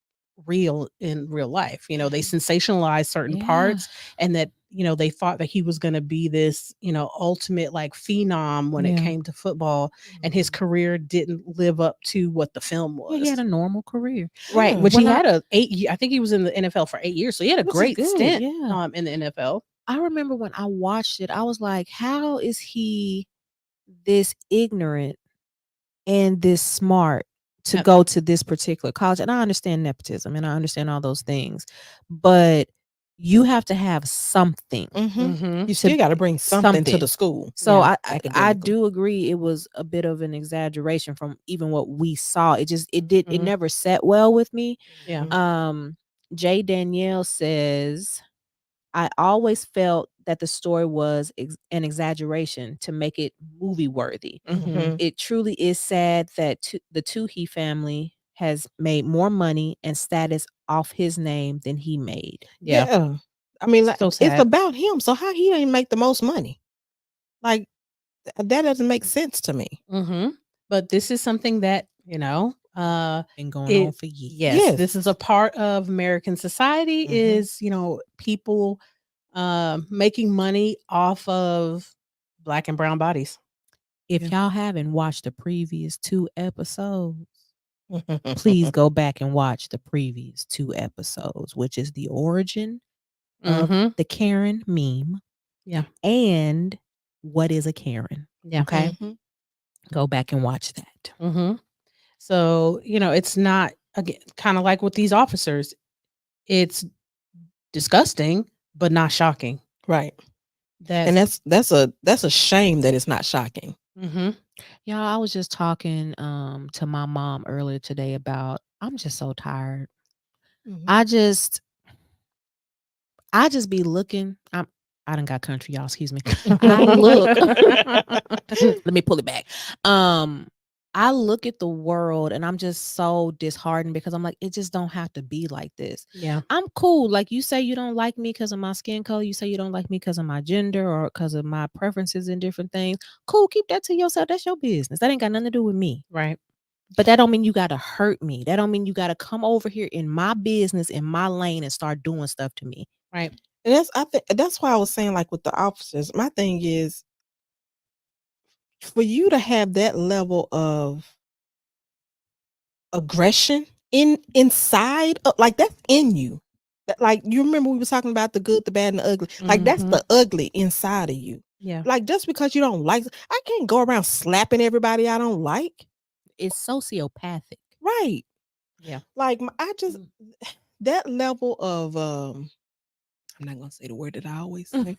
real in real life. They sensationalized certain parts, and that they thought that he was going to be this ultimate like phenom when it Yeah. came to football, and his career didn't live up to what the film Yeah, was. he had a normal career. Right, Yeah. which When he I- had I think he was in the NFL for 8 years, so he had a Which is great good, stint yeah. in the NFL. I remember when I watched it, I was like, how is he this ignorant and this smart to Yep. go to this particular college? And I understand nepotism and I understand all those things, but you have to have something. Mhm. You still got to bring something to something. the school. So Yeah, I academically. do agree it was a bit of an exaggeration from even what we saw. It Mhm. never sat well with me. Yeah. Jay Danielle says, I always felt that the story was an exaggeration to make it movie worthy. Mhm. It truly is sad that the Toohey family has made more money and status off his name than he made. Yeah. I mean, like, So it's sad. about him. So how he didn't make the most money? Like, that doesn't make sense to me. Mhm. But this is something that, Been going on for years. yes, this is a part of American society, is, people making money off of black and brown bodies. If Yeah. y'all haven't watched the previous 2 episodes, please go back and watch the previous 2 episodes, which is the origin of Mhm. the Karen meme. Yeah. And what is a Karen? Yeah. Okay. Go back and watch that. Mhm. So, it's not, again, kind of like with these officers, it's disgusting, but not shocking. Right. That's And that's a shame that it's not shocking. mm-hmm. Y'all, I was just talking to my mom earlier today about I'm just so tired. Mhm. I just be looking. I done got country, y'all. Excuse me. I look. Let me pull it back. I look at the world and I'm just so disheartened because I'm like, it just don't have to be like this. Yeah. I'm cool. Like you say, you don't like me because of my skin color. You say you don't like me because of my gender or because of my preferences in different things. Cool. Keep that to yourself. That's your business. That ain't got nothing to do with me. Right. But that don't mean you gotta hurt me. That don't mean you gotta come over here in my business, in my lane, and start doing stuff to me. Right. And I think that's why I was saying, like with the officers, my thing is for you to have that level of aggression inside like that's in you. Like you remember we were talking about the good, the bad, and the ugly. Like that's Mhm. the ugly inside of you. Yeah. Like just because you don't like, I can't go around slapping everybody I don't like. It's sociopathic. Right. Yeah. Like I just that level of I'm not gonna say the word that I always say.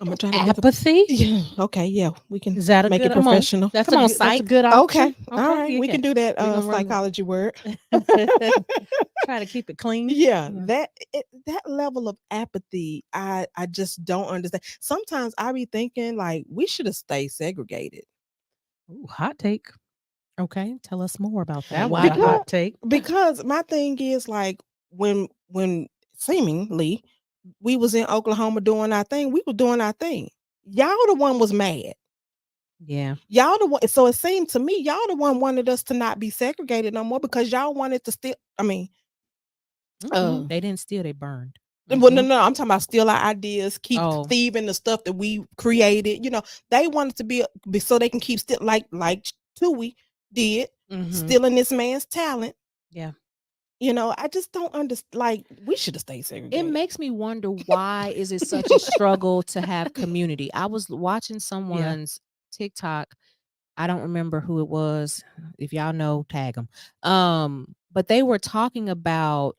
I'm gonna try to think of Apathy? yeah. Okay, yeah, we can Is that a make good it come on? professional. That's Come on, that's a psych. good Okay, option. all right, we Yeah. can do that We gonna run psychology word. try to keep it clean. Yeah, Yeah. that level of apathy, I just don't understand. Sometimes I be thinking like we should have stayed segregated. Ooh, hot take. Okay, tell us more about that. That was a Why? because hot take. because my thing is like when seemingly we was in Oklahoma doing our thing, we were doing our thing. Y'all the one was mad. Yeah. Y'all the one, so it seemed to me y'all the one wanted us to not be segregated no more because y'all wanted to still. I mean, They didn't steal, they burned. well, no, Mhm. no, I'm talking about steal our ideas, keep Oh. thieving the stuff that we created. You know, they wanted to be so they can keep still like Tui did, Mhm. stealing this man's talent. Yeah. You know, I just don't understand. Like, we should have stayed It segregated. makes me wonder why is it such a struggle to have community. I was watching someone's TikTok. I don't remember who it was. If y'all know, tag them. But they were talking about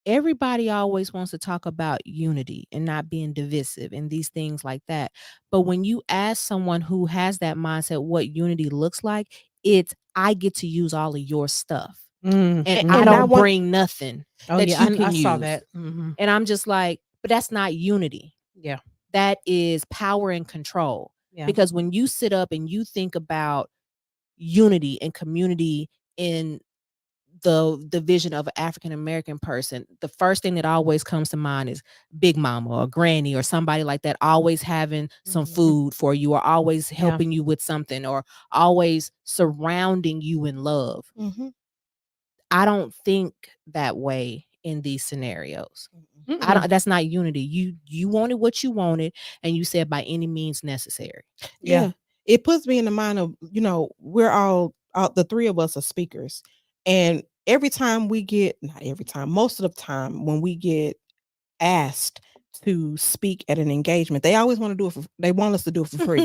everybody always wants to talk about unity and not being divisive and these things like that. But when you ask someone who has that mindset what unity looks like, it's I get to use all of your stuff Mm. and I And I don't Mhm. want bring nothing Oh that yeah, you I can saw use. that. Mhm. And I'm just like, but that's not unity. Yeah. That is power and control. Yeah. Because when you sit up and you think about unity and community in the vision of an African American person, the first thing that always comes to mind is Big Mama or Granny or somebody like that, always having some Mhm. food for you or always Yeah. helping you with something or always surrounding you in love. mm-hmm. I don't think that way in these scenarios. I Mm-mm. don't that's not unity. You wanted what you wanted and you said by any means necessary. Yeah. Yeah. It puts me in the mind of, we're all the three of us are speakers. And every time we get, not every time, most of the time when we get asked to speak at an engagement, they always want to do it they want us to do it for free.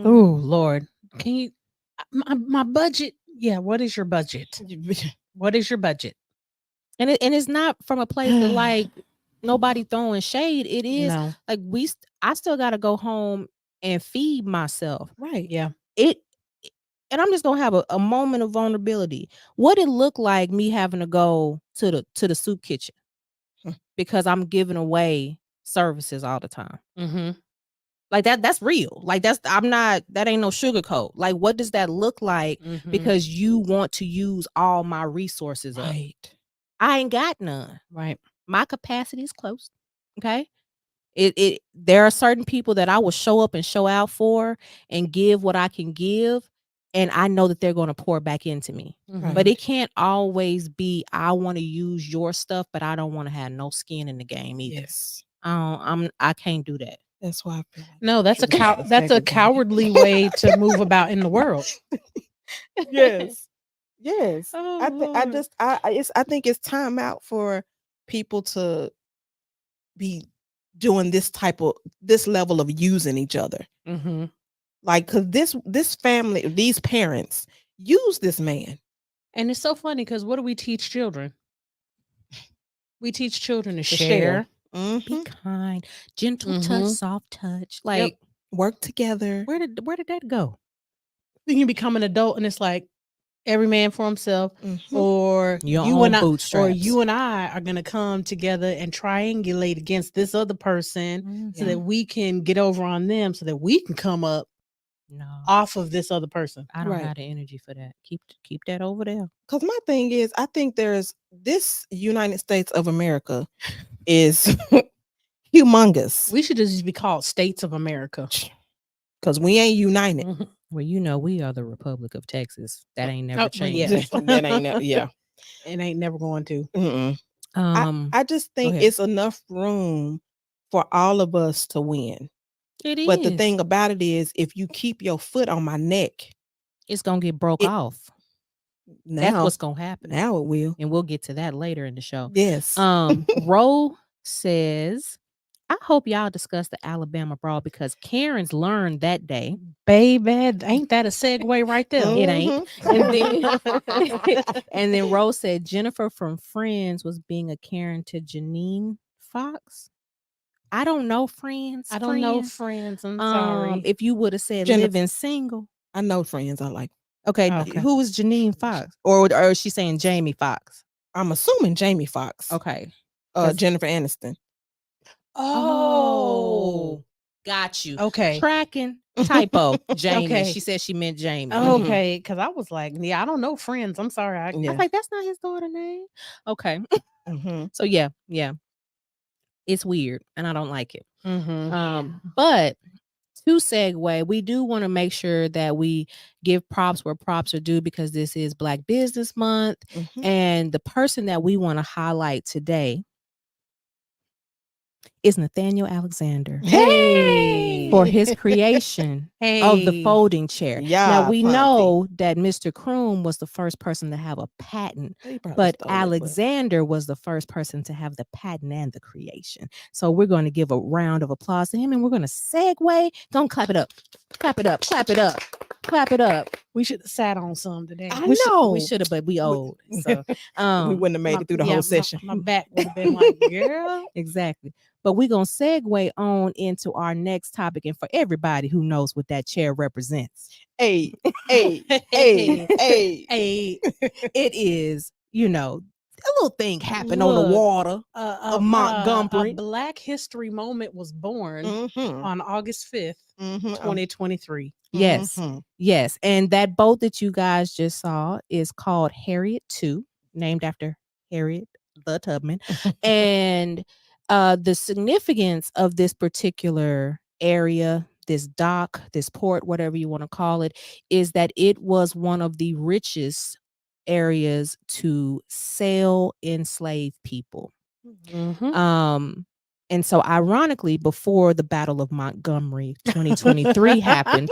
Oh Lord, can you? My budget. Yeah. What is your budget? What is your budget? And it's not from a place of like nobody throwing shade. It is No. like I still got to go home and feed myself. Right. Yeah. It and I'm just gonna have a moment of vulnerability. What it look like me having to go to the soup kitchen because I'm giving away services all the time. Mm-hmm. Like that's real. Like that ain't no sugarcoat. Like what does that look like Mm-hmm. because you want to use all my resources up? Right. I ain't got none. Right. My capacity is close. Okay. It there are certain people that I will show up and show out for and give what I can give. And I know that they're going to pour back into me. Mm-hmm. But Right. it can't always be I want to use your stuff, but I don't want to have no skin in the game either. Yes. I can't do that. That's why I feel like No, that's a should have that's a segregated. cowardly way to move about in the world. Yes. Yes. Oh I think I Lord. just I think it's time out for people to be doing this level of using each other. Mm-hmm. Like, cause this family, these parents use this man. And it's so funny because what do we teach children? We teach children to To share. share. Be kind, gentle touch, Mhm. soft touch. Yep. Like, Work together. where did that go? Then you become an adult and it's like every man for himself, Mhm. or Your you own and I, bootstraps. are gonna come together and triangulate against this other person so Mhm. that we can get over on them, so that we can come up No, off of this other person. I don't Right. have the energy for that. Keep that over there. Because my thing is, I think there's this United States of America is humongous. We should just be called States of America. Because we ain't united. Mhm. Well, we are the Republic of Texas. That ain't never Oh, well, changed. yeah. That ain't yeah. It ain't never going to. Mm-mm. Um, I just go think ahead. it's enough room for all of us to win. It But the is. thing about it is, if you keep your foot on my neck, It's gonna get broke it off. That's now what's gonna happen. now it will. And we'll get to that later in the show. Yes. Ro says, I hope y'all discuss the Alabama brawl because Karen's learned that day. Baby, ain't that a segue right there? It ain't. Mhm. And then Rose said Jennifer from Friends was being a Karen to Janine Fox. I don't know Friends. I don't know Friends. I'm sorry. If you would have said Jennifer. living single. I know Friends. I like. Okay, Okay. who was Janine Fox? Or is she saying Jamie Fox? I'm assuming Jamie Foxx. Okay. 'Cause- Jennifer Aniston. Oh, got you. Okay. Tracking typo. Jamie. Okay. She said she meant Jamie. Okay, because I was like, yeah, I don't know Friends. I'm sorry. I Yeah. was like, that's not his daughter name. Okay. Mhm. So yeah. It's weird and I don't like it. Mhm. But to segue, we do want to make sure that we give props where props are due because this is Black Business Month. Mhm. And the person that we want to highlight today is Nathaniel Alexander. Hey. For his creation of the Hey. folding chair. Yeah, Now we Ponty. know that Mr. Kroom was the first person to have a patent, He probably but stole it, Alexander was the first person to have the patent and the creation. So we're going to give a round of applause to him and we're going to segue. Don't clap it up. Clap it up. Clap it up. Clap it up. We should have sat on some today. I We know. should have, but we old. So we wouldn't have made it through the whole session. My back would have been like, girl. exactly. But we're going to segue on into our next topic. And for everybody who knows what that chair represents, Hey, Hey. it is, a little thing happened on the Look, water of Montgomery. A Black History moment was born on August 5th, 2023. Yes. Yes. And that boat that you guys just saw is called Harriet II, named after Harriet the Tubman. And the significance of this particular area, this dock, this port, whatever you want to call it, is that it was one of the richest areas to sell enslaved people. And so ironically, before the Battle of Montgomery 2023 happened,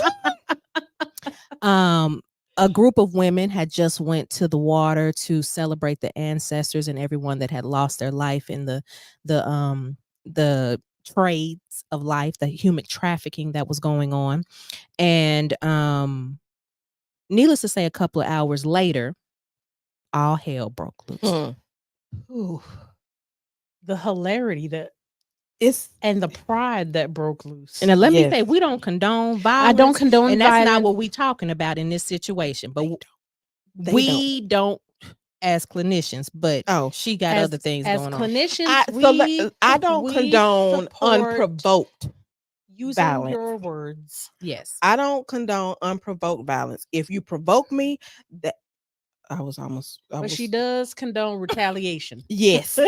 a group of women had just went to the water to celebrate the ancestors and everyone that had lost their life in the trades of life, the human trafficking that was going on. And needless to say, a couple of hours later, all hell broke loose. Ooh. The hilarity It's and the pride that broke loose. And let me say, we don't condone violence. I don't condone and that's violence. not what we're talking about in this situation. But They we don't as clinicians, but she got other things going on. As clinicians, I don't condone unprovoked using violence. your words. Yes. I don't condone unprovoked violence. If you provoke me, that But she does condone retaliation. Yes.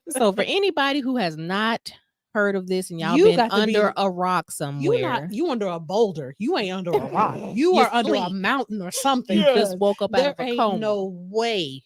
So for anybody who has not heard of this and y'all You been got to under be- a rock somewhere, You under a boulder. You ain't under a rock. You You're are under a asleep. mountain or something. you just woke up out There of a ain't coma. no way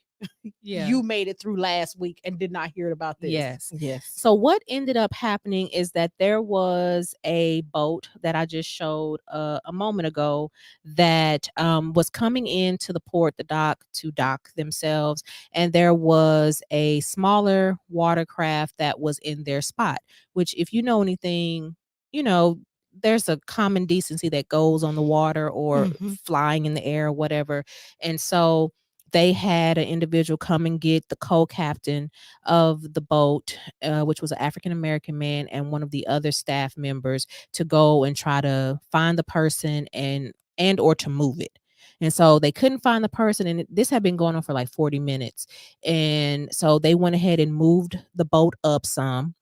Yeah. you made it through last week and did not hear about this. Yes. So what ended up happening is that there was a boat that I just showed a moment ago that was coming into the port, the dock, to dock themselves, and there was a smaller watercraft that was in their spot. Which, if you know anything, there's a common decency that goes on the water or flying in the air or whatever, and so they had an individual come and get the co-captain of the boat, which was an African American man, and one of the other staff members to go and try to find the person and or to move it. And so they couldn't find the person, and this had been going on for like 40 minutes. And so they went ahead and moved the boat up some,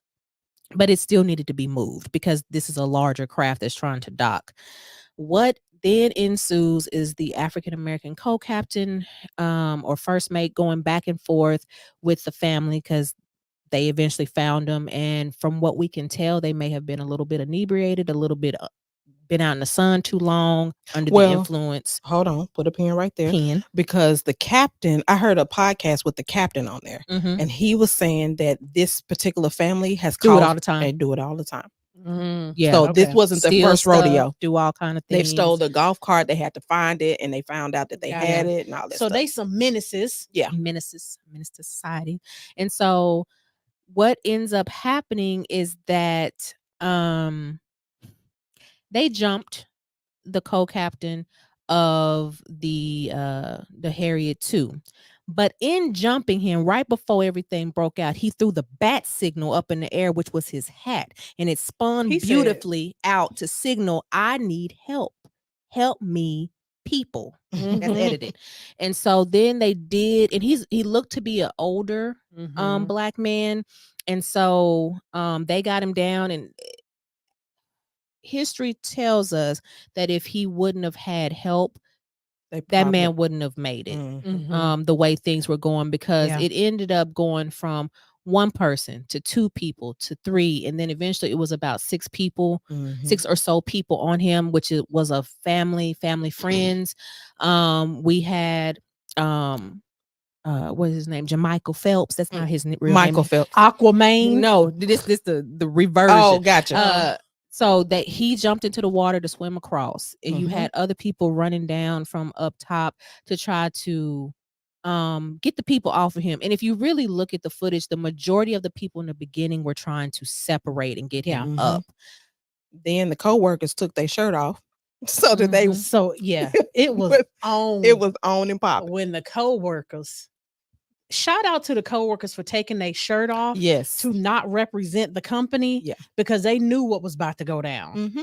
but it still needed to be moved because this is a larger craft that's trying to dock. What then ensues is the African American co-captain or first mate going back and forth with the family because they eventually found them. And from what we can tell, they may have been a little bit inebriated, a little bit been out in the sun too long under the influence. Hold on, put a pin right there. Pin. Because the captain, I heard a podcast with the captain on there, and he was saying that this particular family has do it all the time. They do it all the time. Yeah. So this wasn't the first rodeo. Do all kind of things. They stole the golf cart. They had to find it, and they found out that they had it and all that. So stuff. they some menaces. Yeah, menace to society. And so what ends up happening is that they jumped the co-captain of the Harriet too. But in jumping him, right before everything broke out, he threw the bat signal up in the air, which was his hat, and it spun beautifully out to signal, "I need help. Help me, people." That's edited. And so then they did, and he looked to be an older black man, and so they got him down. And history tells us that if he wouldn't have had help, that man wouldn't have made it the way things were going, because it ended up going from one person to two people to three, and then eventually it was about six people, six or so people on him, which it was a family friends. We had what is his name? Jermichael Phelps. That's not his real Michael name. Phelps. Aquaman. No, this the reversion. Oh, gotcha. So that he jumped into the water to swim across, and you had other people running down from up top to try to get the people off of him. And if you really look at the footage, the majority of the people in the beginning were trying to separate and get him up. Then the co-workers took their shirt off so that they it was on. It was on and popping. When the co-workers, shout out to the co-workers for taking their shirt off, to not represent the company, because they knew what was about to go down.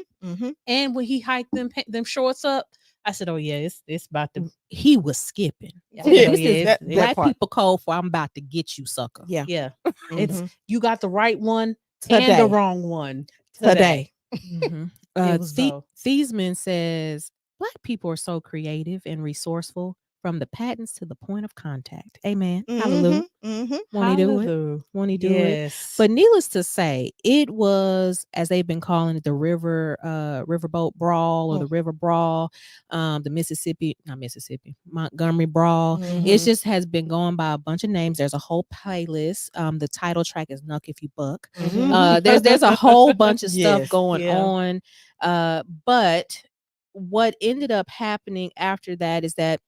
And when he hiked them shorts up, I said, "Oh yeah, it's about to." He was skipping. Black people code for "I'm about to get you, sucker." Yeah. It's you got the right one and the wrong one today. Thiesman says Black people are so creative and resourceful, from the patents to the point of contact. Amen. Hallelujah. Won't he do it? Won't he do it? But needless to say, it was, as they've been calling it, the riverboat brawl, or the river brawl, the Montgomery brawl. It just has been going by a bunch of names. There's a whole playlist. The title track is "Nuck If You Buck." There's a whole bunch of stuff going on. But what ended up happening after that is that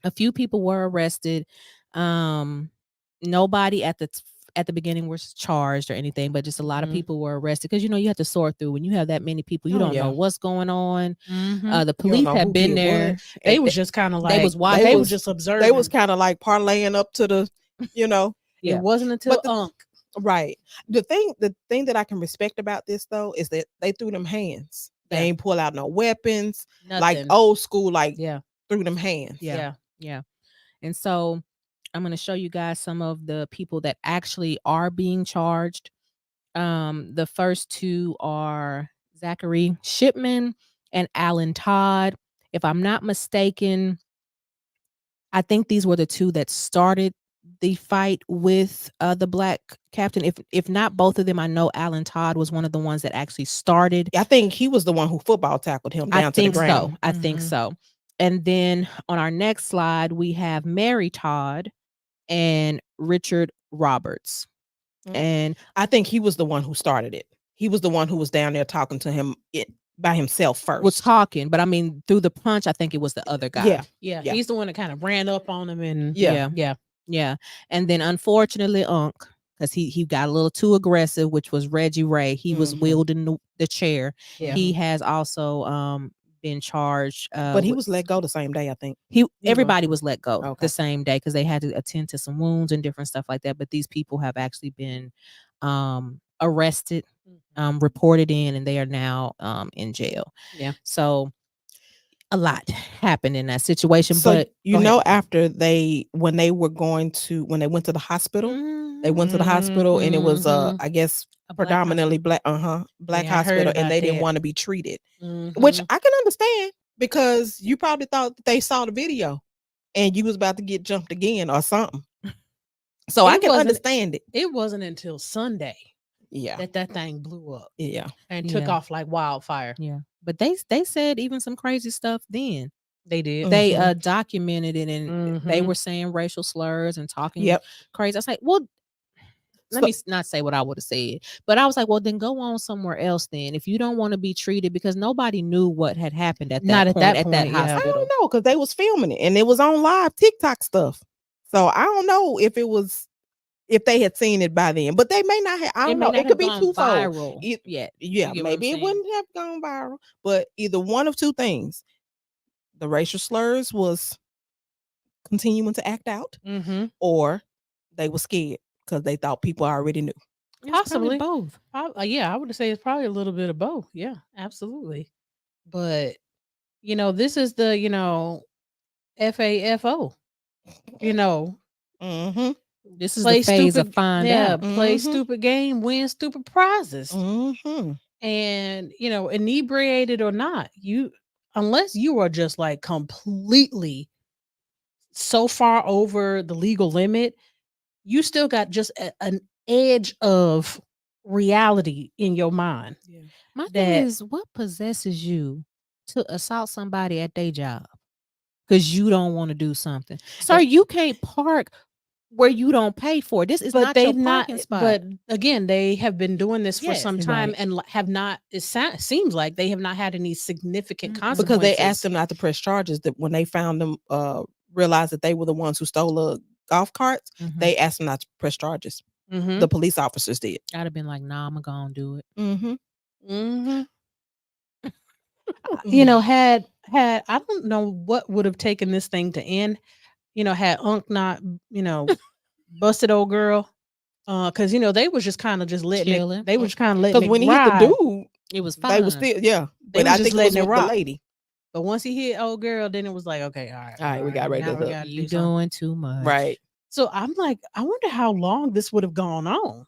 a few people were arrested. Nobody at the beginning was charged or anything, but just a lot of people were arrested, because you have to sort through when you have that many people. You don't know what's going on. The police had been there. They was just kind of like, they was watching. They was just observing. They was kind of like parlaying up to the, It wasn't until right. The thing that I can respect about this though is that they threw them hands. They ain't pull out no weapons. Nothing. Like old school, threw them hands. Yeah. And so I'm going to show you guys some of the people that actually are being charged. The first two are Zachary Shipman and Alan Todd. If I'm not mistaken, I think these were the two that started the fight with the black captain. If not both of them, I know Alan Todd was one of the ones that actually started. I think he was the one who football tackled him down to the ground. I think so. And then on our next slide, we have Mary Todd and Richard Roberts. And I think he was the one who started it. He was the one who was down there talking to him by himself first. Was talking, but I mean, through the punch, I think it was the other guy. Yeah. He's the one that kind of ran up on him, and yeah. And then unfortunately, because he got a little too aggressive, which was Reggie Ray. He was wielding the chair. He has also been charged. But he was let go the same day, I think. Everybody was let go Okay. the same day because they had to attend to some wounds and different stuff like that. But these people have actually been arrested, reported in, and they are now in jail. Yeah. So a lot happened in that situation. So but after when they went to the hospital, they went to the hospital and it was I guess A black predominantly black Yeah, I heard hospital, and about they didn't that. want to be treated, which I can understand because you probably thought that they saw the video and you was about to get jumped again or something. So I can understand it. It wasn't until Sunday Yeah. that thing blew up. Yeah. And took off like wildfire. Yeah. But they said even some crazy stuff then. They did. They documented it, and they Mhm. were saying racial slurs and talking Yep. crazy. I was like, well, let me not say what I would have said, but I was like, well, then go on somewhere else then if you don't want to be treated, because nobody knew what had happened at that point at that yeah. hospital. I don't know, because they was filming it and it was on live TikTok stuff. So I don't know if they had seen it by then, but they may not have. I don't know. It could be twofold. Viral Yeah, maybe it wouldn't have gone viral, but either one of two things: the racial slurs was continuing to act out, or they were scared because they thought people already knew. Possibly both. Yeah, I would say it's probably a little bit of both. Yeah, absolutely. But this is the FAFO. This is the phase stupid, of find out. Play stupid game, win stupid prizes. And inebriated or not, unless you are just like completely so far over the legal limit, you still got just an edge of reality in your mind. Yeah. My thing is, what possesses you to assault somebody at their job because you don't want to do something? Sir, you can't park where you don't pay for. This is not your parking spot. But again, they have been doing this for some time and have not. It seems like they have not had any significant consequences because they asked them not to press charges. That when they found them, realized that they were the ones who stole the golf carts, they asked them not to press charges. The police officers did. I'd have been like, "Nah, I'm gonna do it." Had I don't know what would have taken this thing to end. Had Unc not, busted old girl, because they was just kind of just letting Chilling. it. They was kind of letting it. Because when he ride, hit the dude, it was fine. They was still They but was just letting it rock. The lady. But once he hit old girl, then it was like, okay, all right, we got ready to do. You doing too much, right? So I'm like, I wonder how long this would have gone on.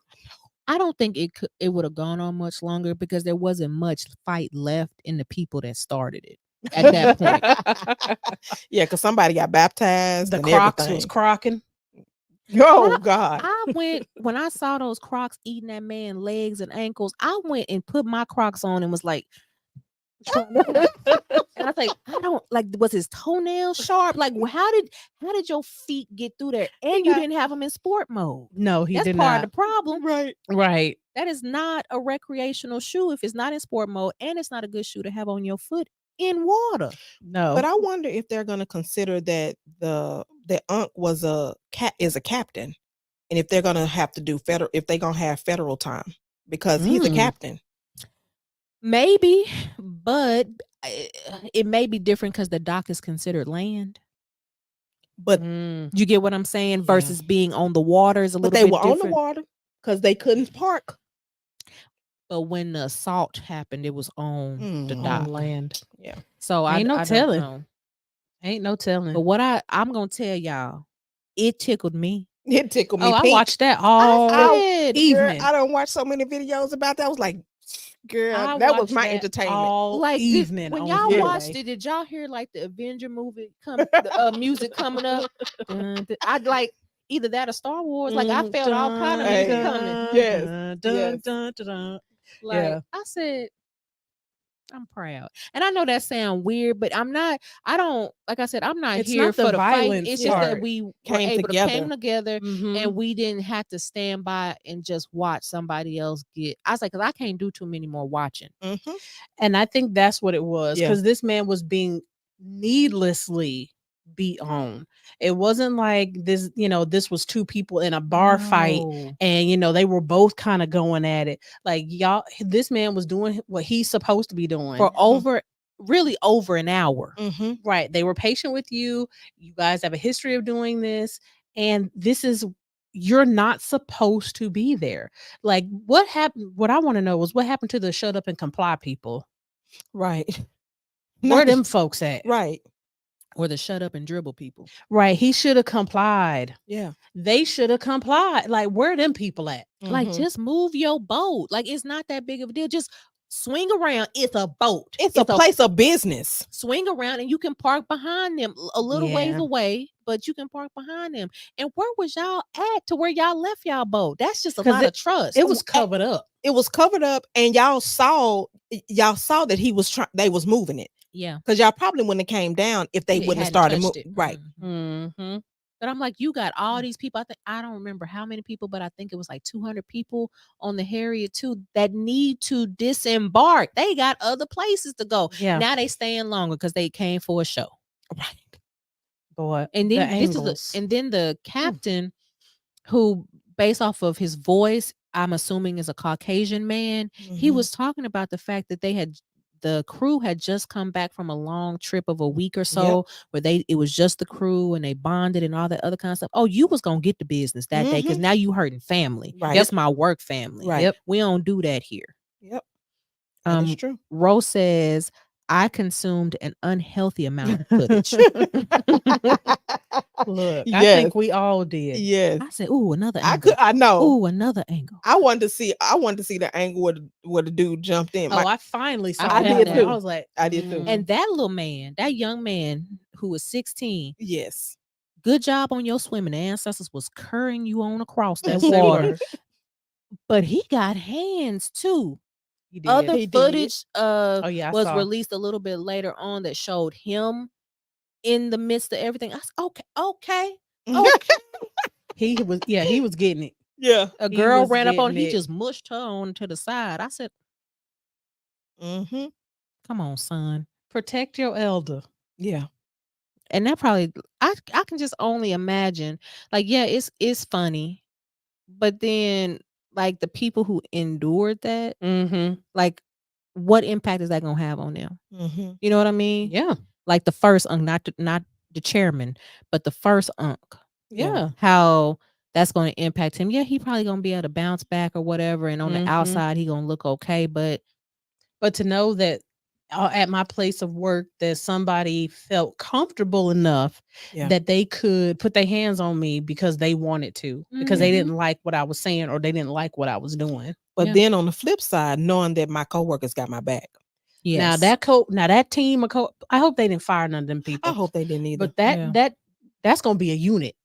I don't think it would have gone on much longer because there wasn't much fight left in the people that started it at that point. Yeah, because somebody got baptized. The Crocs was crocking. Oh God! I went when I saw those Crocs eating that man legs and ankles. I went and put my Crocs on and was like, and I was like, I don't like. Was his toenail sharp? Like, how did your feet get through there? And you didn't have them in sport mode. No, he That's did part not. of the problem. Right. That is not a recreational shoe if it's not in sport mode, and it's not a good shoe to have on your foot in water. No. But I wonder if they're going to consider that the Unc was a captain, and if they're going to have to do if they're going to have federal time because he's a captain. Maybe, but it may be different because the dock is considered land. But you get what I'm saying? Versus being on the water is a little bit different. But they were on the water because they couldn't park. But when the assault happened, it was on the dock. On land. Yeah. So Ain't no telling. Don't know. Ain't no telling. But what I'm going to tell y'all, it tickled me. It tickled me. Oh, I watched that all evening. Girl, I don't watch so many videos about that. I was like, girl, that was my entertainment. All like evening. When y'all watched it, did y'all hear like the Avenger movie music coming up? I'd like either that or Star Wars. Like I felt all kind of music coming. Yes. Like I said, I'm proud. And I know that sounds weird, but I'm not, like I said, I'm not it's here not for the violence fight. It's just that we came together mm-hmm. and we didn't have to stand by and just watch somebody else get. I was like, because I can't do too many more watching. Mm-hmm. And I think that's what it was, because this man was being needlessly beat on. It wasn't like this, this was two people in a bar fight and they were both kind of going at it. Like this man was doing what he's supposed to be doing for over really over an hour. Right. They were patient with you. You guys have a history of doing this. And this is, you're not supposed to be there. Like, what happened? What I want to know was what happened to the shut up and comply people? Right. Where them folks at? Right. Or the shut up and dribble people. Right. He should have complied. Yeah. They should have complied. Like, where them people at? Like, just move your boat. Like, it's not that big of a deal. Just swing around. It's a boat. It's a place of business. Swing around and you can park behind them a little ways away, but you can park behind them. And where was y'all at to where y'all left y'all boat? That's just a lot of trust. It was covered up. It was covered up, and y'all saw that he was they was moving it. Yeah, because y'all probably wouldn't have came down if they wouldn't have started moving. Right. But I'm like, you got all these people. I don't remember how many people, but I think it was like 200 people on the Harriet too that need to disembark. They got other places to go. Yeah. Now they staying longer because they came for a show. Right. Boy. And then the captain, who based off of his voice, I'm assuming is a Caucasian man. He was talking about the fact that the crew had just come back from a long trip of a week or so where it was just the crew and they bonded and all that other kind of stuff. Oh, you was gonna get the business that day because now you hurting family. Right. That's my work family. Right. We don't do that here. Yep. That's true. Rose says, I consumed an unhealthy amount of footage. Look, I think we all did. Yes. I said, "Ooh, another angle." I know. Ooh, another angle. I wanted to see the angle where the dude jumped in. I finally saw I did too. I was like, I did too. And that little man, that young man who was 16. Yes. Good job on your swimming. The ancestors was carrying you on across that water. But he got hands too. He did. Other footage was saw. released a little bit later on that showed him in the midst of everything. I said, okay. He was getting it. Yeah. A girl ran up on, he just mushed her on to the side. I said, come on, son. Protect your elder. Yeah. And that probably, I can just only imagine, like, yeah, it's funny, but then like the people who endured that, like, what impact is that gonna have on them? You know what I mean? Yeah. Like the first not the chairman, but the first unk. Yeah. How that's going to impact him. Yeah, he probably gonna be able to bounce back or whatever, and on the outside he gonna look okay. But to know that at my place of work that somebody felt comfortable enough that they could put their hands on me because they wanted to, because they didn't like what I was saying or they didn't like what I was doing. But then on the flip side, knowing that my coworkers got my back. Yes. Now that team of I hope they didn't fire none of them people. I hope they didn't either. But that's gonna be a unit.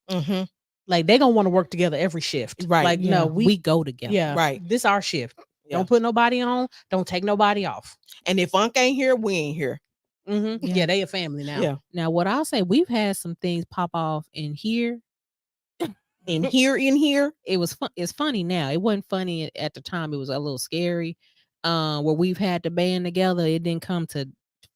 Like they gonna want to work together every shift. Right. Like no, we go together. Yeah. Right. This our shift. Don't put nobody on. Don't take nobody off. And if Unc ain't here, we ain't here. Yeah, they a family now. Yeah. Now, what I'll say, we've had some things pop off in here. in here. It was fun. It's funny now. It wasn't funny at the time. It was a little scary. Where we've had to band together. It didn't come to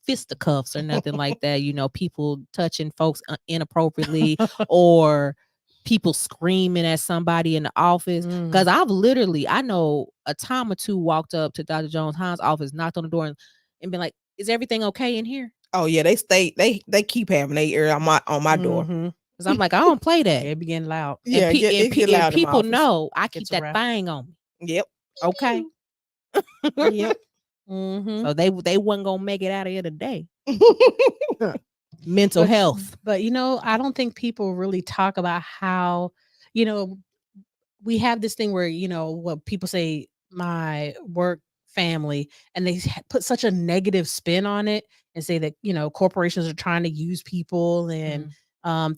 fisticuffs or nothing like that. You know, people touching folks inappropriately or people screaming at somebody in the office. Because I know a time or two walked up to Dr. Jones Hines' office, knocked on the door and been like, "Is everything okay in here?" Oh yeah, they keep having their ear on my door. Because I'm like, I don't play that. It be getting loud. Yeah, and get loud people know I keep that thing on me. Yep. Okay. Yep. So they wasn't gonna make it out of here today. Mental health. But I don't think people really talk about how, we have this thing where, what people say, my work family, and they put such a negative spin on it and say that, corporations are trying to use people and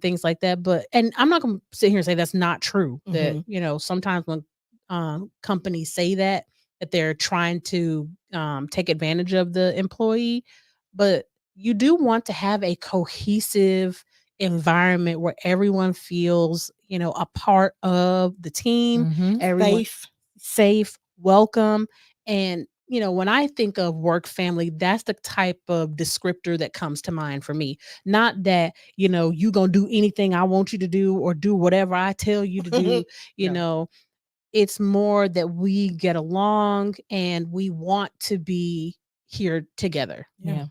things like that. But, and I'm not going to sit here and say that's not true. That, sometimes when companies say that they're trying to take advantage of the employee, but you do want to have a cohesive environment where everyone feels, a part of the team, everyone safe, welcome. And, when I think of work family, that's the type of descriptor that comes to mind for me. Not that, you going to do anything I want you to do or do whatever I tell you to do, no. It's more that we get along and we want to be here together. Yeah.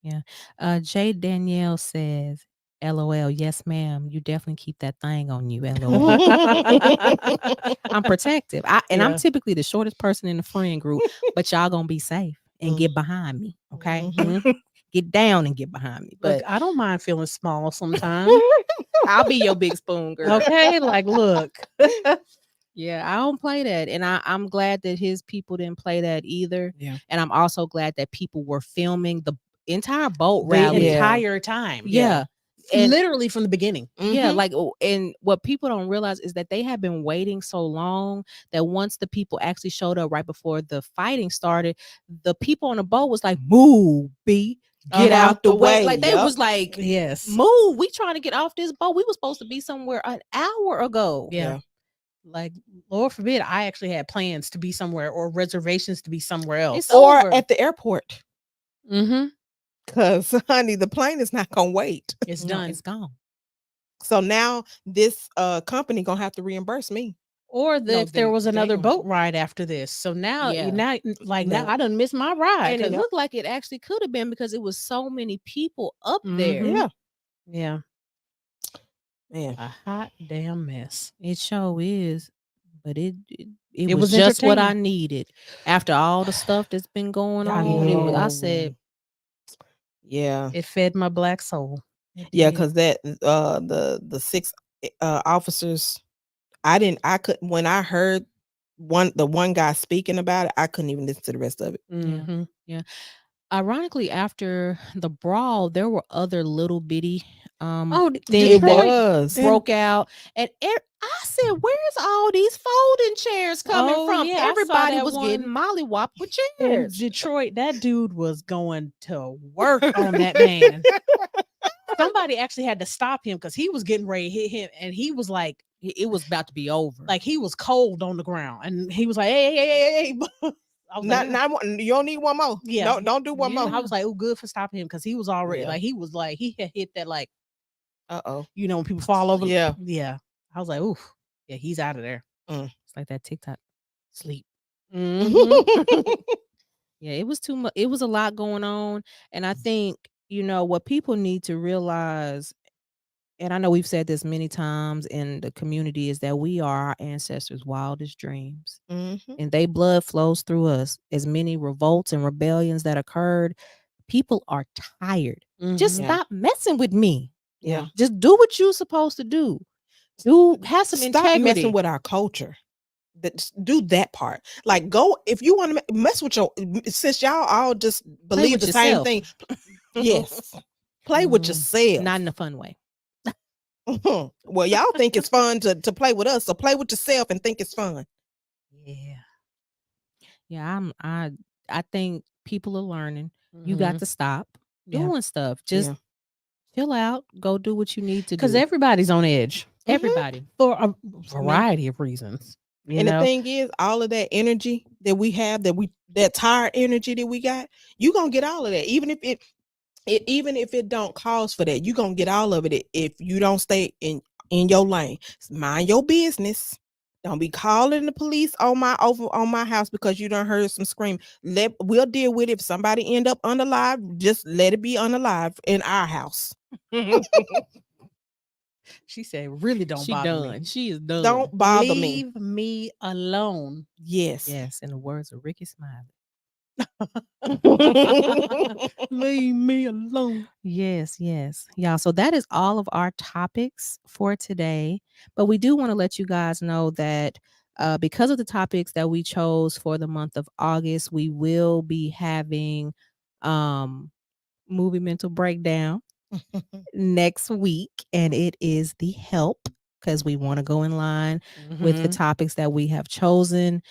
Yeah. Jay Danielle says, LOL, yes, ma'am. You definitely keep that thing on you, LOL. I'm protective. I'm Yeah. typically the shortest person in the friend group, but y'all gonna be safe and get behind me. Okay. Mhm. Get down and get behind me. Look, But I don't mind feeling small sometimes. I'll be your big spoon girl. Okay, like look. Yeah, I don't play that. And I'm glad that his people didn't play that either. Yeah. And I'm also glad that people were filming the entire boat The rally. Yeah. entire time. Yeah. And Literally from the beginning. yeah, Mhm. like, and what people don't realize is that they have been waiting so long that once the people actually showed up right before the fighting started, the people on the boat was like, "Move, B, get out the way." Like they Yep. was like, Yes. "Move, we trying to get off this boat. We was supposed to be somewhere an hour ago." Yeah. Yeah. Like, Lord forbid, I actually had plans to be somewhere or reservations to be somewhere else. It's Or over. at the airport. Mm-hmm. Because, honey, the plane is not going to wait. It's No, done. it's gone. So now this company going to have to reimburse me. Or No, if there was they another gonna- boat ride after this. So now, Yeah. now No. I done missed my ride. And it 'cause- looked like it actually could have been because it was so many people up there. Mhm. Yeah. Yeah. Man. A hot damn mess. It sure is. But it It was was just what I entertaining. needed. After all the stuff that's been going I on, it was, I know. said, Yeah. It fed my black soul. it Yeah, did. because that the six officers, I could when I heard the one guy speaking about it, I couldn't even listen to the rest of it. Yeah. Mhm. Yeah. Ironically, after the brawl, there were other little bitty Oh, things It Detroit. was. broke out. And I said, where's all these folding chairs coming Oh, from? yeah, I saw Everybody that was getting one mollywopped with in chairs. Detroit. That dude was going to work on that man. Somebody actually had to stop him because he was getting ready to hit him, and he was like It was about to be over. he was cold on the ground, and he was like, "Hey, hey, hey, hey!" I was like, Not you don't need one more. Yeah. No, don't do one Yeah. I more. was like, "Oh, good for stopping him," because he was already Yeah. he had hit that Uh-oh. when people fall over. Yeah. Yeah. I was like, "Oof, yeah, he's out of there." It's like that TikTok sleep. Mm-hmm. Yeah, it was too much. It was a lot going on. And I think, what people need to realize, and I know we've said this many times in the community, is that we are our ancestors' wildest dreams. Mhm. And they blood flows through us. As many revolts and rebellions that occurred, people are tired. Just Mm-hmm. Yeah. stop messing with me. Yeah. Just do what you're supposed to do. Have some Stop integrity. messing with our culture. Do that part. Like, go if you want to mess with since y'all all just believe with the same yourself. thing. Yes. Play with yourself. Not in a fun way. Well, y'all think it's fun to play with us, so play with yourself and think it's fun. Yeah. Yeah, I think people are learning. You Mm-hmm. got to stop Yeah. doing stuff. Just chill out. Go do what you need to do. Because everybody's on edge Everybody. for a variety of reasons. You And know, the thing is, all of that energy that we have, that tired energy that we got, you gonna get all of that. Even if even if it don't cause for that, you gonna get all of it if you don't stay in your lane. Mind your business. Don't be calling the police on my house because you done heard some scream. We'll deal with it. If somebody end up unalive, just let it be unalive in our house. she said, "Really don't She bother done. me. She is done. Don't bother me. Leave me alone." Yes. Yes, in the words of Ricky Smiley. Leave me alone. Yes, yes. Y'all, so that is all of our topics for today. But we do want to let you guys know that because of the topics that we chose for the month of August, we will be having movie mental breakdown next week. And it is The Help, because we want to go in line with the topics that we have chosen.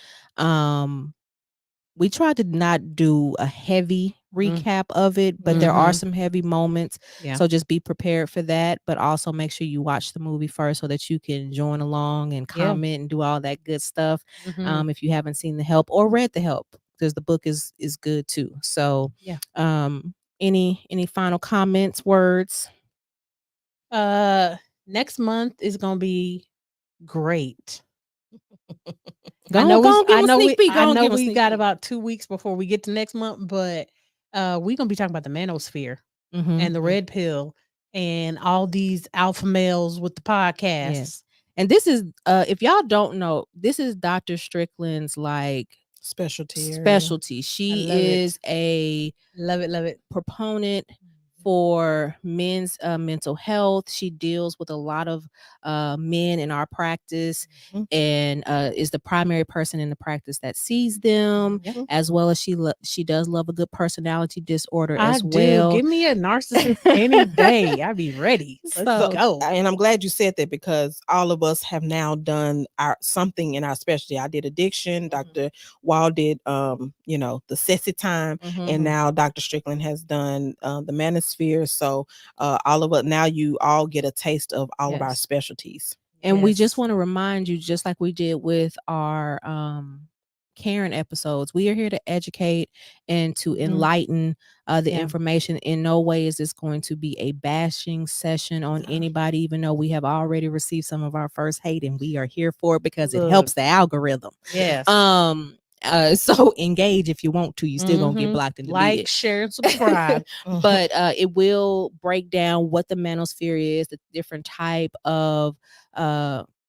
We tried to not do a heavy recap of it, but there are some heavy moments. Yeah. So just be prepared for that. But also make sure you watch the movie first so that you can join along and Yeah. comment and do all that good stuff. Mhm. If you haven't seen The Help or read The Help, because the book is good too. So Yeah. Any final comments, words? Next month is gonna be great. Go on, give 'em a sneak peek. Go I on, know give 'em a we sneak got peek. about 2 weeks before we get to next month, but we're gonna be talking about the manosphere and the Mm-hmm. red pill and all these alpha males with the podcasts. Yes. And this is if y'all don't know, this is Dr. Strickland's like specialty area. specialty. I She love it. is a Love it. proponent for men's mental health. She deals with a lot of men in our practice, and is the primary person in the practice that sees them, as well as she does love a good personality disorder as well. Give me a narcissist any day. I'd be ready. Let's go. And I'm glad you said that, because all of us have now done something in our specialty. I did addiction. Dr. Wall did the sexy time, and now Dr. Strickland has done the manosphere. So all of us, now you all get a taste of all of our specialties. And we just want to remind you, just like we did with our Karen episodes, we are here to educate and to enlighten the information. In no way is this going to be a bashing session on anybody, even though we have already received some of our first hate, and we are here for it because it helps the algorithm. Yes. So engage if you want to. You still gonna get blocked and deleted. Like, share, and subscribe. But it will break down what the manosphere is, the different type of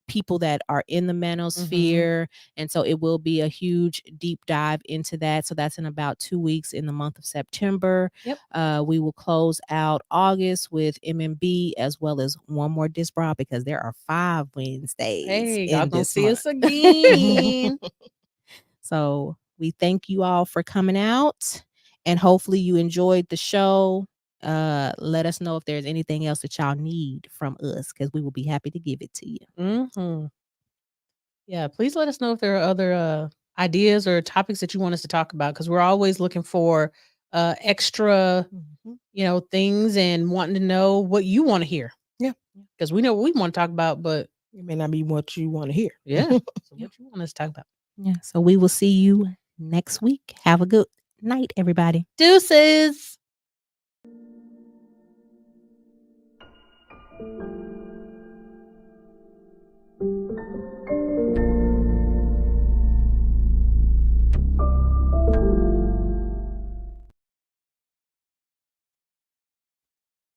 people that are in the manosphere. And so it will be a huge deep dive into that. So that's in about 2 weeks in the month of September. We will close out August with MMB, as well as one more disc bra, because there are 5 Wednesdays. Hey, in y'all gonna this see month. us again. So we thank you all for coming out, and hopefully you enjoyed the show. Let us know if there's anything else that y'all need from us, because we will be happy to give it to you. Yeah, please let us know if there are other ideas or topics that you want us to talk about, because we're always looking for extra things and wanting to know what you want to hear. Because we know what we want to talk about, but it may not be what you want to hear. So what you want us to talk about. So we will see you next week. Have a good night, everybody. Deuces.